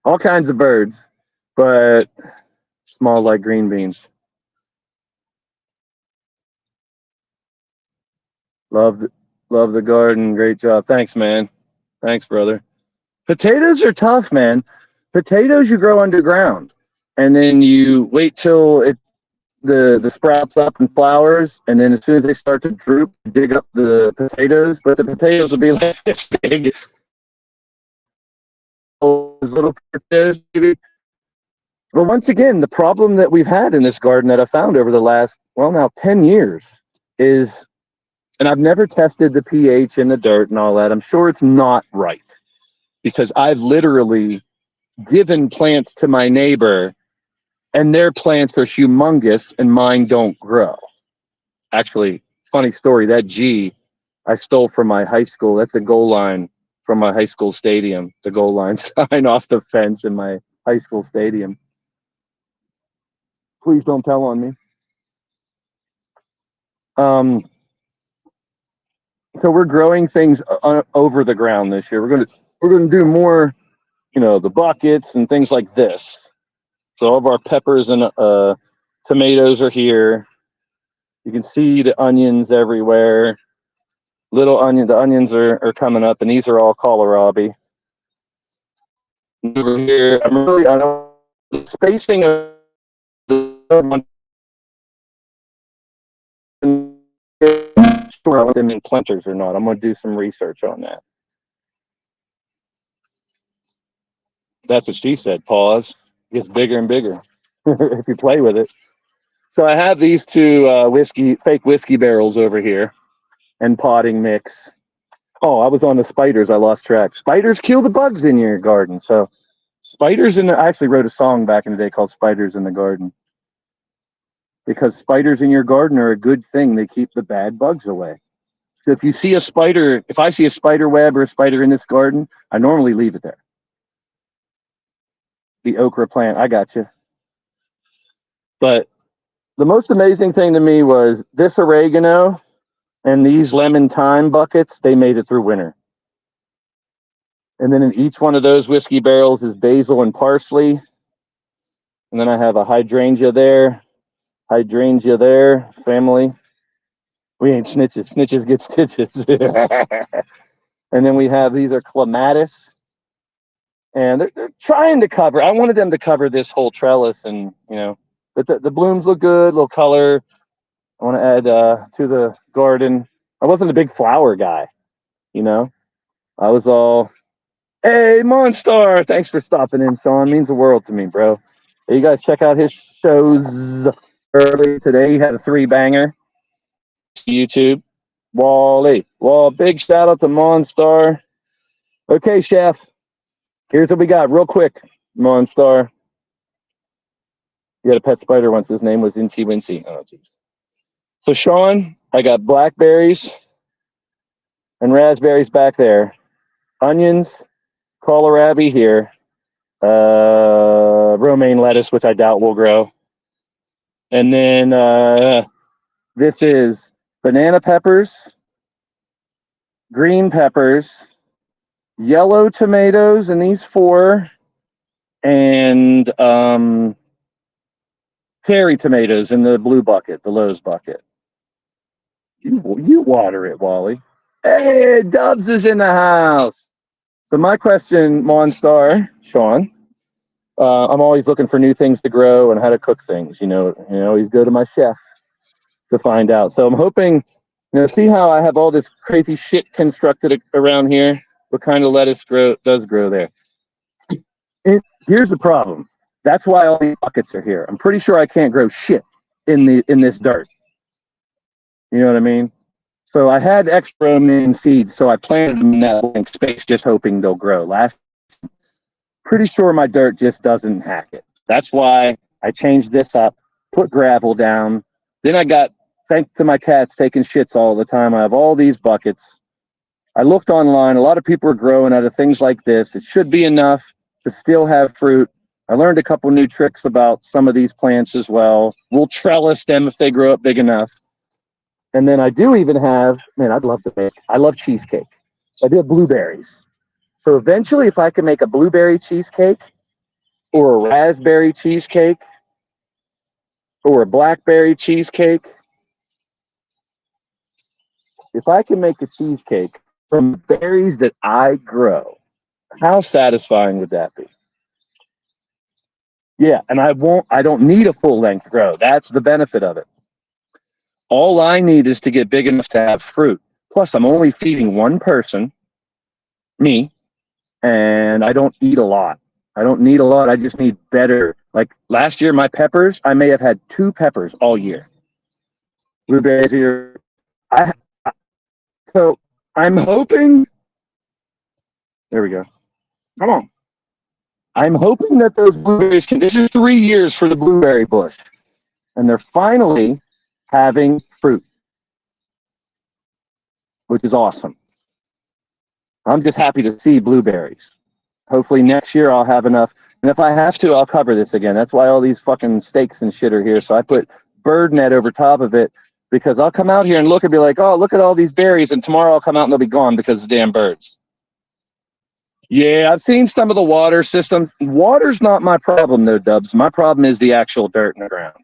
all kinds of birds, but small like green beans. Love the garden. Great job. Thanks, man. Thanks, brother. Potatoes are tough, man. Potatoes you grow underground, and then you wait till the sprouts up and flowers, and then as soon as they start to droop, dig up the potatoes. But the potatoes will be like this big, little potatoes, But once again, the problem that we've had in this garden that I found over the last, well, now 10 years is, and I've never tested the pH in the dirt and all that. I'm sure it's not right because I've literally given plants to my neighbor and their plants are humongous and mine don't grow. Actually, funny story, that G I stole from my high school. That's the goal line from my high school stadium, the goal line sign off the fence in my high school stadium. Please don't tell on me. So we're growing things over the ground this year. We're gonna do more, the buckets and things like this. So all of our peppers and tomatoes are here. You can see the onions everywhere. The onions are coming up, and these are all kohlrabi. Over here, I don't spacing of the sure if them in planters or not. I'm going to do some research on that. That's what she said. Pause. It gets bigger and bigger if you play with it. So I have these two fake whiskey barrels over here and potting mix. Oh, I was on the spiders. I lost track. Spiders kill the bugs in your garden. So I actually wrote a song back in the day called Spiders in the Garden. Because spiders in your garden are a good thing. They keep the bad bugs away. So if I see a spider web or a spider in this garden, I normally leave it there. The okra plant, I got you. But the most amazing thing to me was this oregano and these lemon thyme buckets, they made it through winter. And then in each one of those whiskey barrels is basil and parsley. And then I have a hydrangea there, family. We ain't snitches. Snitches get stitches. And then we have, these are clematis. And they're trying to cover. I wanted them to cover this whole trellis, and but the blooms look good, little color. I want to add to the garden. I wasn't a big flower guy, I was all, hey, Monstar, thanks for stopping in, Sean. Means the world to me, bro. Hey, you guys check out his shows early today. He had a 3-banger. YouTube. Wally. Well, big shout out to Monstar. Okay, chef. Here's what we got real quick, Monstar. You had a pet spider once. His name was Incy Wincy. Oh, jeez. So, Sean, I got blackberries and raspberries back there. Onions, kohlrabi here. Romaine lettuce, which I doubt will grow. And then this is banana peppers, green peppers, yellow tomatoes, and these 4, and cherry tomatoes in the blue bucket, the Lowe's bucket. You water it, Wally. Hey, Dubs is in the house. So my question, Monstar, Sean, I'm always looking for new things to grow and how to cook things. You always go to my chef to find out. So I'm hoping, see how I have all this crazy shit constructed around here? What kind of lettuce does grow there? Here's the problem. That's why all these buckets are here. I'm pretty sure I can't grow shit in this dirt. You know what I mean? So I had extra romaine seeds, so I planted them in that blank space, just hoping they'll grow. Pretty sure my dirt just doesn't hack it. That's why I changed this up, put gravel down. Then I got, thanks to my cats taking shits all the time, I have all these buckets. I looked online. A lot of people are growing out of things like this. It should be enough to still have fruit. I learned a couple new tricks about some of these plants as well. We'll trellis them if they grow up big enough. And then I do even have, I love cheesecake. So I do have blueberries. So eventually, if I can make a blueberry cheesecake or a raspberry cheesecake or a blackberry cheesecake, if I can make a cheesecake from berries that I grow, how satisfying would that be? Yeah, and I don't need a full-length grow. That's the benefit of it. All I need is to get big enough to have fruit. Plus, I'm only feeding one person, me, and I don't eat a lot. I don't need a lot. I just need better Like last year, my peppers, I may have had 2 peppers all year. Blueberries here. I so I'm hoping. There we go. Come on. I'm hoping that those blueberries can. This is 3 years for the blueberry bush, and they're finally having fruit, which is awesome. I'm just happy to see blueberries. Hopefully next year I'll have enough. And if I have to, I'll cover this again. That's why all these fucking stakes and shit are here. So I put bird net over top of it because I'll come out here and look and be like, oh, look at all these berries. And tomorrow I'll come out and they'll be gone because of the damn birds. Yeah, I've seen some of the water systems. Water's not my problem, though, Dubs. My problem is the actual dirt in the ground.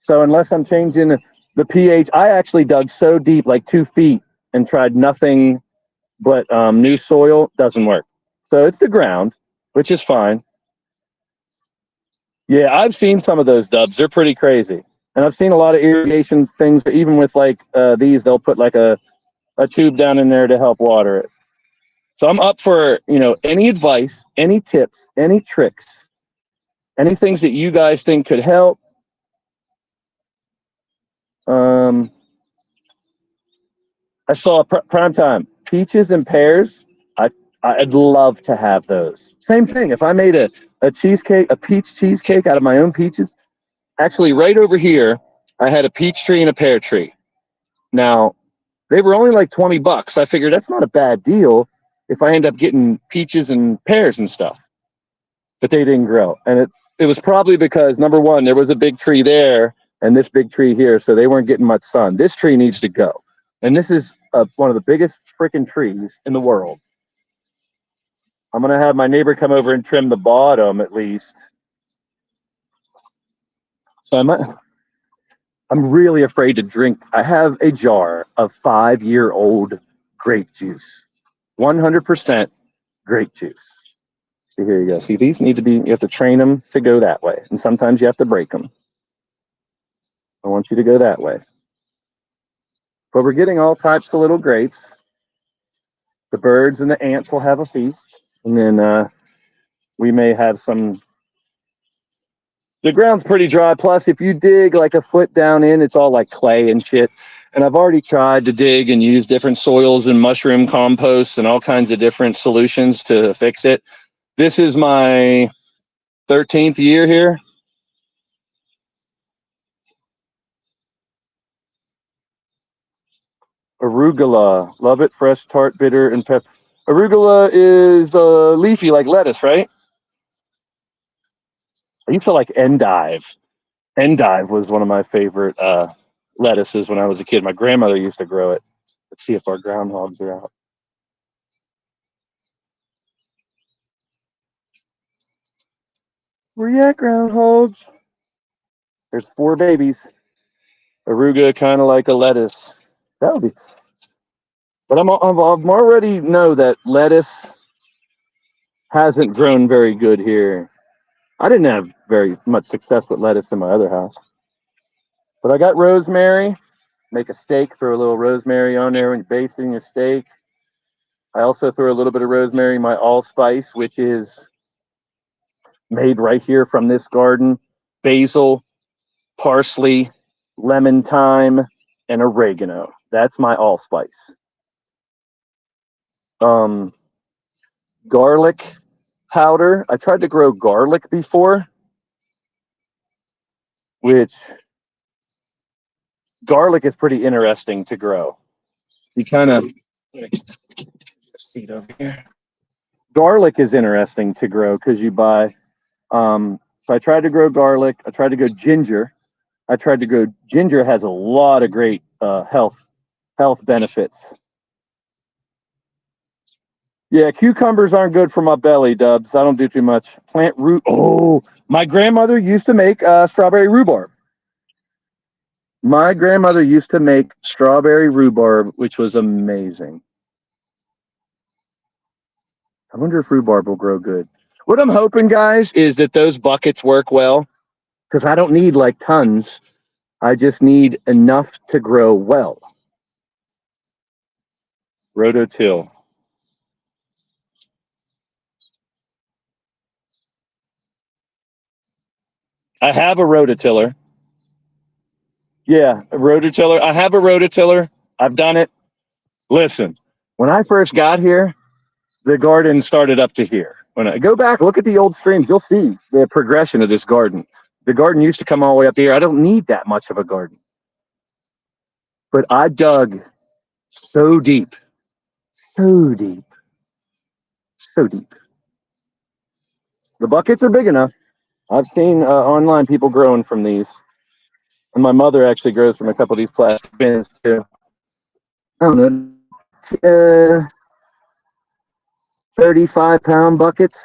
So unless I'm changing the pH, I actually dug so deep, like 2 feet, and tried nothing but new soil. Doesn't work. So it's the ground, which is fine. Yeah, I've seen some of those Dubs. They're pretty crazy. And I've seen a lot of irrigation things, but even with like these, they'll put like a tube down in there to help water it. So I'm up for, any advice, any tips, any tricks, any things that you guys think could help. I saw prime time peaches and pears. I'd love to have those. Same thing. If I made a cheesecake, a peach cheesecake out of my own peaches, actually right over here, I had a peach tree and a pear tree. Now, they were only like $20. I figured that's not a bad deal if I end up getting peaches and pears and stuff. But they didn't grow. And it was probably because, number one, there was a big tree there and this big tree here, so they weren't getting much sun. This tree needs to go. And this is one of the biggest freaking trees in the world. I'm going to have my neighbor come over and trim the bottom at least. So I'm really afraid to drink. I have a jar of 5-year-old grape juice, 100% grape juice. See, here you go. See, these need to be, you have to train them to go that way. And sometimes you have to break them. I want you to go that way. But we're getting all types of little grapes. The birds and the ants will have a feast. And then we may have some. The ground's pretty dry. Plus, if you dig like a foot down in, it's all like clay and shit. And I've already tried to dig and use different soils and mushroom composts and all kinds of different solutions to fix it. This is my 13th year here. Arugula. Love it. Fresh, tart, bitter, and pep. Arugula is leafy like lettuce, right? I used to like endive. Endive was one of my favorite lettuces when I was a kid. My grandmother used to grow it. Let's see if our groundhogs are out. Where you at, groundhogs? There's 4 babies. Aruga, kind of like a lettuce. That would be. But I'm already know that lettuce hasn't grown very good here. I didn't have very much success with lettuce in my other house. But I got rosemary. Make a steak, throw a little rosemary on there when you're basting your steak. I also throw a little bit of rosemary in my allspice, which is made right here from this garden. Basil, parsley, lemon thyme, and oregano. That's my allspice. Garlic powder. I tried to grow garlic before, which garlic is pretty interesting to grow. You kind of seat over here. Garlic is interesting to grow because you buy. So I tried to grow garlic. I tried to grow ginger. Ginger has a lot of great health benefits. Yeah, cucumbers aren't good for my belly, Dubs. I don't do too much. Plant root. Oh, my grandmother used to make strawberry rhubarb. My grandmother used to make strawberry rhubarb, which was amazing. I wonder if rhubarb will grow good. What I'm hoping, guys, is that those buckets work well because I don't need like tons. I just need enough to grow well. Rototill. I have a rototiller. Yeah, a rototiller. I have a rototiller. I've done it. Listen, when I first got here, the garden started up to here. When I go back, look at the old streams, you'll see the progression of this garden. The garden used to come all the way up here. I don't need that much of a garden. But I dug so deep, so deep, so deep. The buckets are big enough. I've seen online people growing from these. And my mother actually grows from a couple of these plastic bins too. I don't know, 35-pound buckets.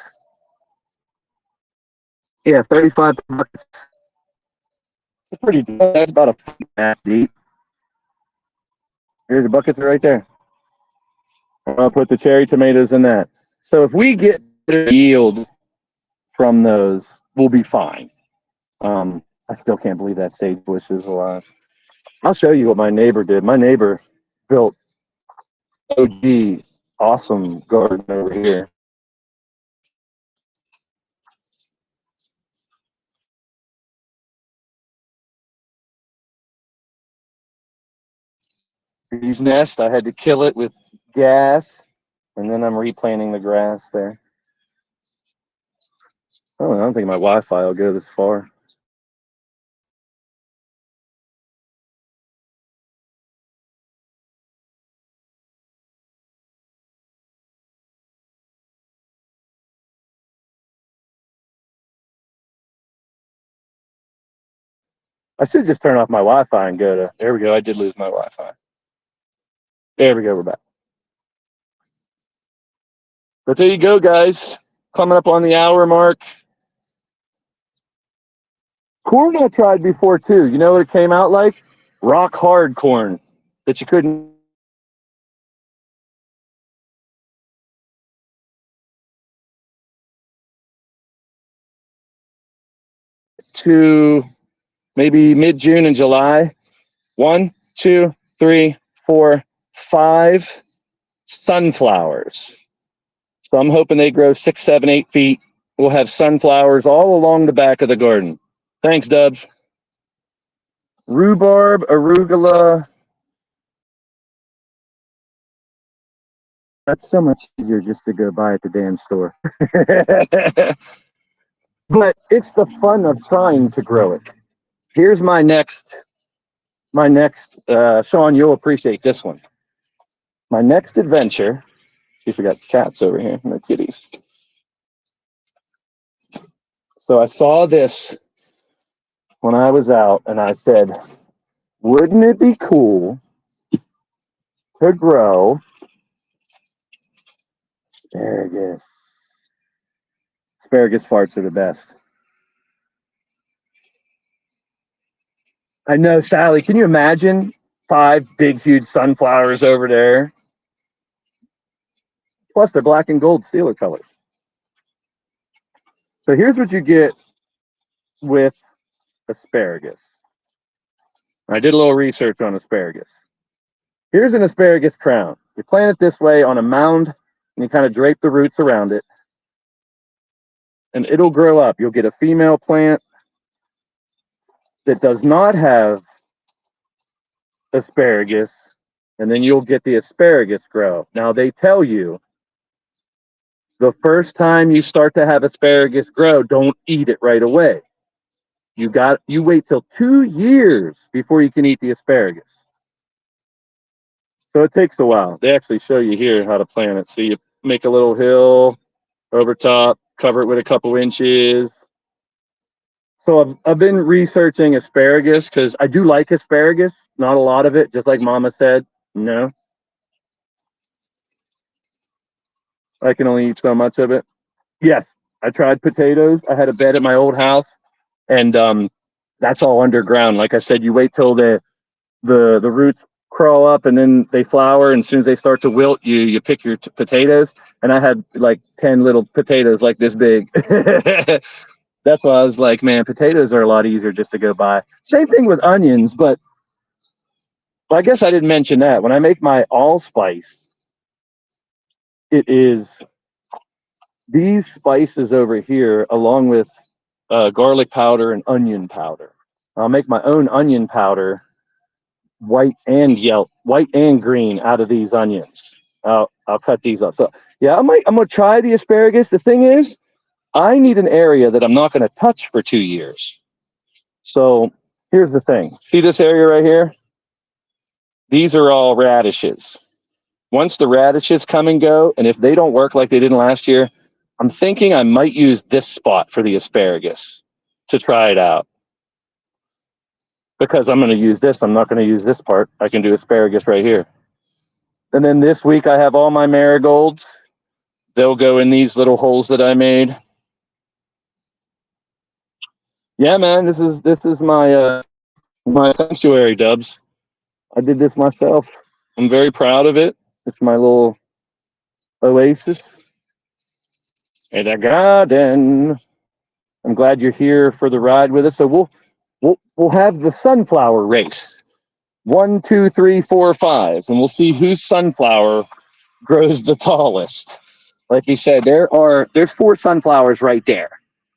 Yeah, 35 buckets. It's pretty deep. That's about a foot and a half deep. Here's the buckets right there. I'll put the cherry tomatoes in that. So if we get yield from those, we'll be fine. I still can't believe that sage bush is alive. I'll show you what my neighbor did. My neighbor built OG awesome garden over here. Bee's nest, I had to kill it with gas, and then I'm replanting the grass there. Oh, I don't think my Wi-Fi will go this far. I should just turn off my Wi-Fi and go to, there we go, I did lose my Wi-Fi. There we go, we're back. But there you go, guys. Coming up on the hour mark. Corn I tried before too. You know what it came out like? Rock hard corn that you couldn't. To maybe mid-June and July. 1, 2, 3, 4, 5 sunflowers. So I'm hoping they grow 6, 7, 8 feet. We'll have sunflowers all along the back of the garden. Thanks, Dubs. Rhubarb, arugula. That's so much easier just to go buy at the damn store. But it's the fun of trying to grow it. Here's my next, Sean, you'll appreciate this one. My next adventure, see if we got cats over here, no kitties. So I saw this when I was out and I said, wouldn't it be cool to grow asparagus? Asparagus farts are the best. I know, Sally, can you imagine 5 big, huge sunflowers over there? Plus, they're black and gold sealer colors. So here's what you get with asparagus. I did a little research on asparagus. Here's an asparagus crown. You plant it this way on a mound, and you kind of drape the roots around it, and it'll grow up. You'll get a female plant that does not have asparagus, and then you'll get the asparagus grow. Now, they tell you the first time you start to have asparagus grow, don't eat it right away. You wait till 2 years before you can eat the asparagus. So it takes a while. They actually show you here how to plant it. So you make a little hill over top, cover it with a couple inches. So I've been researching asparagus because I do like asparagus, not a lot of it, just like Mama said. No, I can only eat so much of it. Yes, I tried potatoes. I had a bed at my old house, and that's all underground. Like I said, you wait till the roots crawl up and then they flower, and as soon as they start to wilt, you pick your potatoes. And I had like 10 little potatoes like this big. That's why I was like, man, potatoes are a lot easier just to go buy. Same thing with onions, but I guess I didn't mention that. When I make my allspice, it is these spices over here, along with garlic powder and onion powder. I'll make my own onion powder, white and green out of these onions. I'll cut these up. So yeah, I'm gonna try the asparagus. The thing is, I need an area that I'm not gonna touch for 2 years. So here's the thing. See this area right here? These are all radishes. Once the radishes come and go, and if they don't work like they didn't last year, I'm thinking I might use this spot for the asparagus to try it out. Because I'm going to use this, I'm not going to use this part. I can do asparagus right here. And then this week I have all my marigolds. They'll go in these little holes that I made. Yeah, man, this is my sanctuary, Dubs. I did this myself. I'm very proud of it. It's my little oasis in a garden. I'm glad you're here for the ride with us. So we'll have the sunflower race. 1, 2, 3, 4, 5, and we'll see whose sunflower grows the tallest. Like you said, there's 4 sunflowers right there.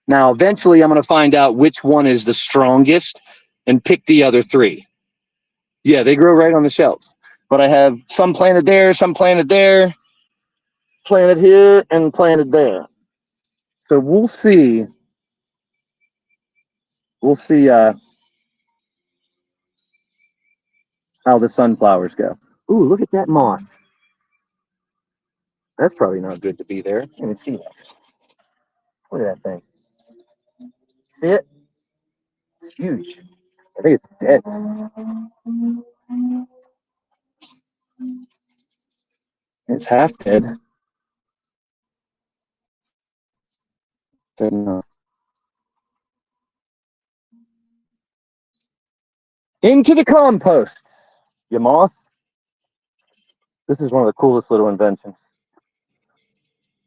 Now, eventually, I'm going to find out which one is the strongest and pick the other 3. Yeah, they grow right on the shelves. But I have some planted there, some planted there, planted here, and planted there. So we'll see. We'll see how the sunflowers go. Ooh, look at that moth. That's probably not good to be there. I can't even see that. Look at that thing. See it? It's huge. I think it's dead. It's half dead. Into the compost, you moth. This is one of the coolest little inventions.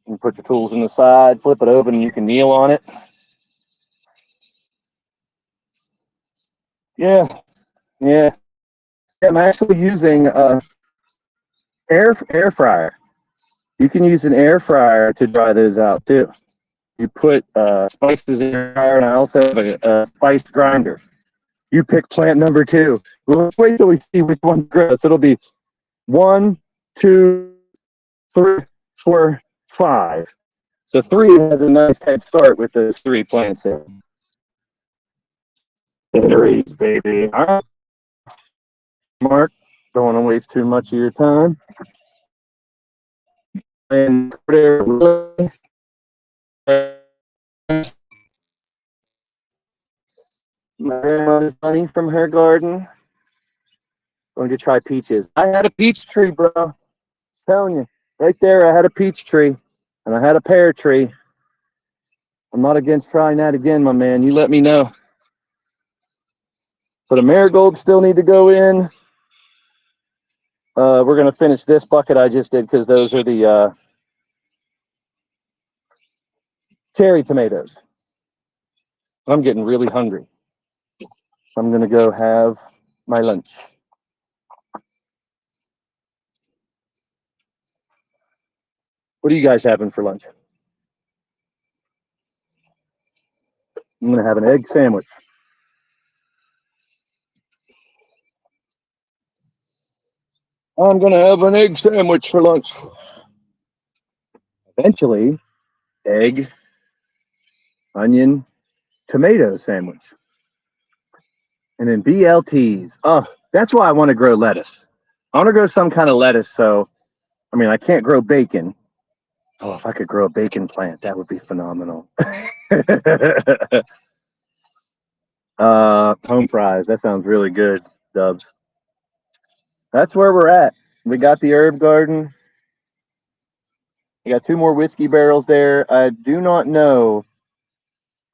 You can put your tools in the side, flip it open, and you can kneel on it. Yeah. I'm actually using air fryer. You can use an air fryer to dry those out too. You put spices in your fryer, and I also have a spice grinder. You pick plant number 2. Well, let's wait till we see which one grows. It'll be 1, 2, 3, 4, 5. So 3 has a nice head start with those 3 plants in. Berries, baby. All right, Mark, don't want to waste too much of your time. And my grandmother's honey from her garden. Going to try peaches. I had a peach tree, bro. Telling you, right there, I had a peach tree, and I had a pear tree. I'm not against trying that again, my man. You let me know. So the marigolds still need to go in. We're going to finish this bucket I just did because those are the cherry tomatoes. I'm getting really hungry. I'm going to go have my lunch. What are you guys having for lunch? I'm going to have an egg sandwich. I'm going to have an egg sandwich for lunch. Eventually, egg, onion, tomato sandwich. And then BLTs. Oh, that's why I want to grow lettuce. I want to grow some kind of lettuce. So, I mean, I can't grow bacon. Oh, if I could grow a bacon plant, that would be phenomenal. Home fries. That sounds really good, Dubs. That's where we're at. We got the herb garden. We got 2 more whiskey barrels there. I do not know.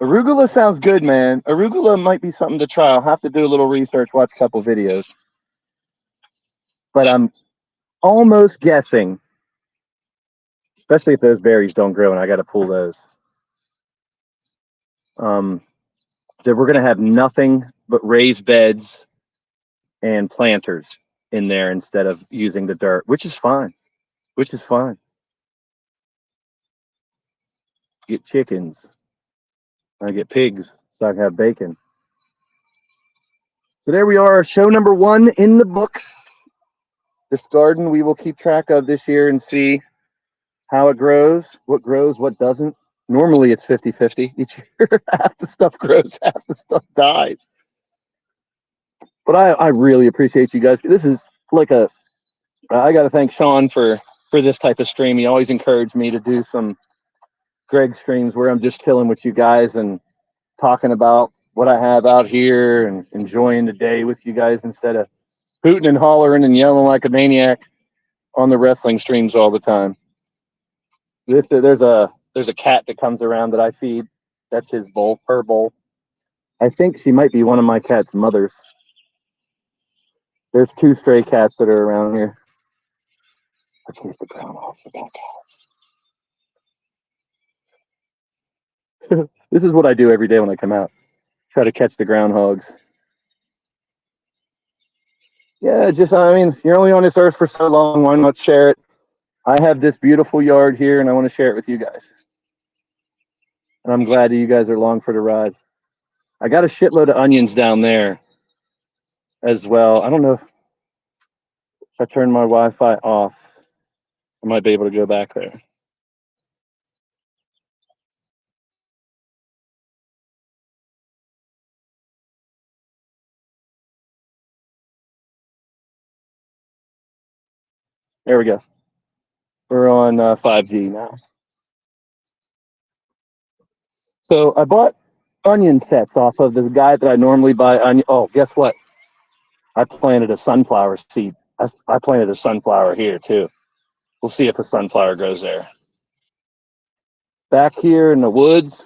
Arugula sounds good, man. Arugula might be something to try. I'll have to do a little research, watch a couple videos. But I'm almost guessing, especially if those berries don't grow and I got to pull those, that we're going to have nothing but raised beds and planters in there instead of using the dirt, which is fine. Get chickens. I get pigs so I can have bacon. So there we are, show number 1 in the books. This garden we will keep track of this year and see how it grows, what doesn't. Normally it's 50-50 each year. Half the stuff grows, half the stuff dies. But I really appreciate you guys. This is like I got to thank Sean for this type of stream. He always encouraged me to do some Greg streams where I'm just chilling with you guys and talking about what I have out here and enjoying the day with you guys instead of hooting and hollering and yelling like a maniac on the wrestling streams all the time. There's a cat that comes around that I feed. That's her bowl. I think she might be one of my cat's mothers. There's 2 stray cats that are around here. Let's get the ground off the back out. This is what I do every day when I come out. Try to catch the groundhogs. Yeah, you're only on this earth for so long. Why not share it? I have this beautiful yard here, and I want to share it with you guys. And I'm glad that you guys are along for the ride. I got a shitload of onions down there as well. I don't know if I turn my Wi-Fi off, I might be able to go back there. There we go. We're on 5G now. So I bought onion sets off of the guy that I normally buy onion. Oh, guess what? I planted a sunflower seed. I planted a sunflower here too. We'll see if a sunflower grows there. Back here in the woods,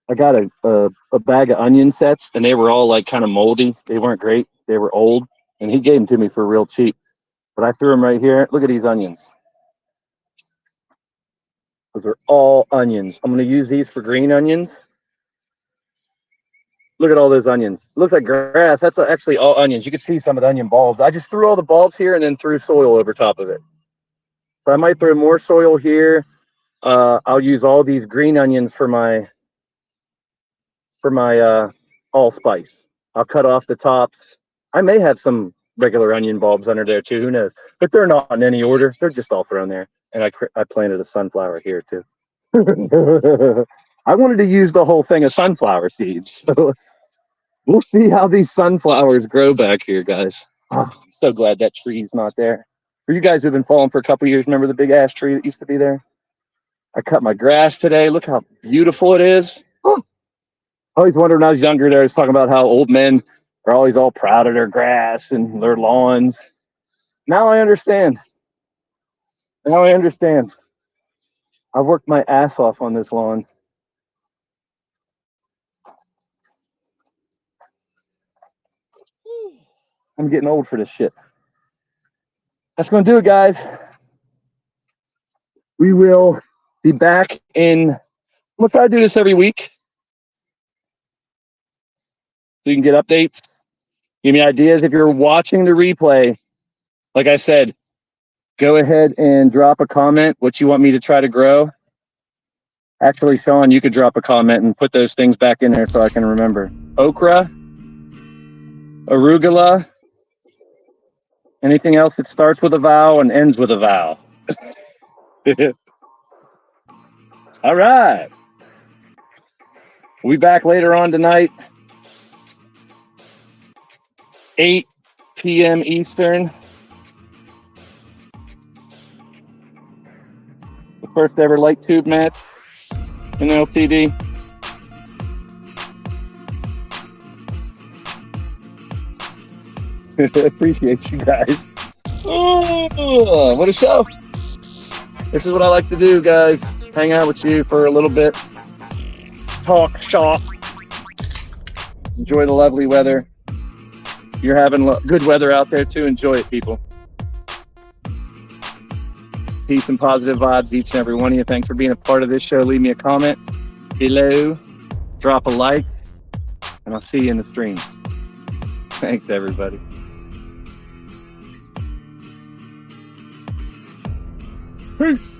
I got a bag of onion sets, and they were all like kind of moldy. They weren't great. They were old, and he gave them to me for real cheap. But I threw them right here. Look at these onions. Those are all onions. I'm going to use these for green onions. Look at all those onions. It looks like grass. That's actually all onions. You can see some of the onion bulbs. I just threw all the bulbs here and then threw soil over top of it. So I might throw more soil here. I'll use all these green onions for my allspice. I'll cut off the tops. I may have some regular onion bulbs under there too. Who knows? But they're not in any order. They're just all thrown there. And I planted a sunflower here too. I wanted to use the whole thing of sunflower seeds. So we'll see how these sunflowers grow back here, guys. Oh, I'm so glad that tree's not there. For you guys who've been following for a couple years, remember the big ass tree that used to be there? I cut my grass today. Look how beautiful it is. Oh. I always wondered when I was younger, I was talking about how old men are always all proud of their grass and their lawns. Now I understand. I've worked my ass off on this lawn. I'm getting old for this shit. That's going to do it, guys. We will be back in. I'm going to try to do this every week so you can get updates. Give me ideas. If you're watching the replay, like I said, go ahead and drop a comment what you want me to try to grow. Actually, Sean, you could drop a comment and put those things back in there so I can remember. Okra, arugula, anything else that starts with a vowel and ends with a vowel. All right. We'll be back later on tonight, 8 p.m. Eastern. The first ever light tube match in LTD. Appreciate you guys. Oh, what a show. This is what I like to do, guys. Hang out with you for a little bit. Talk shop. Enjoy the lovely weather. You're having good weather out there too. Enjoy it, people. Peace and positive vibes, each and every one of you. Thanks for being a part of this show. Leave me a comment below. Drop a like. And I'll see you in the streams. Thanks, everybody. Peace.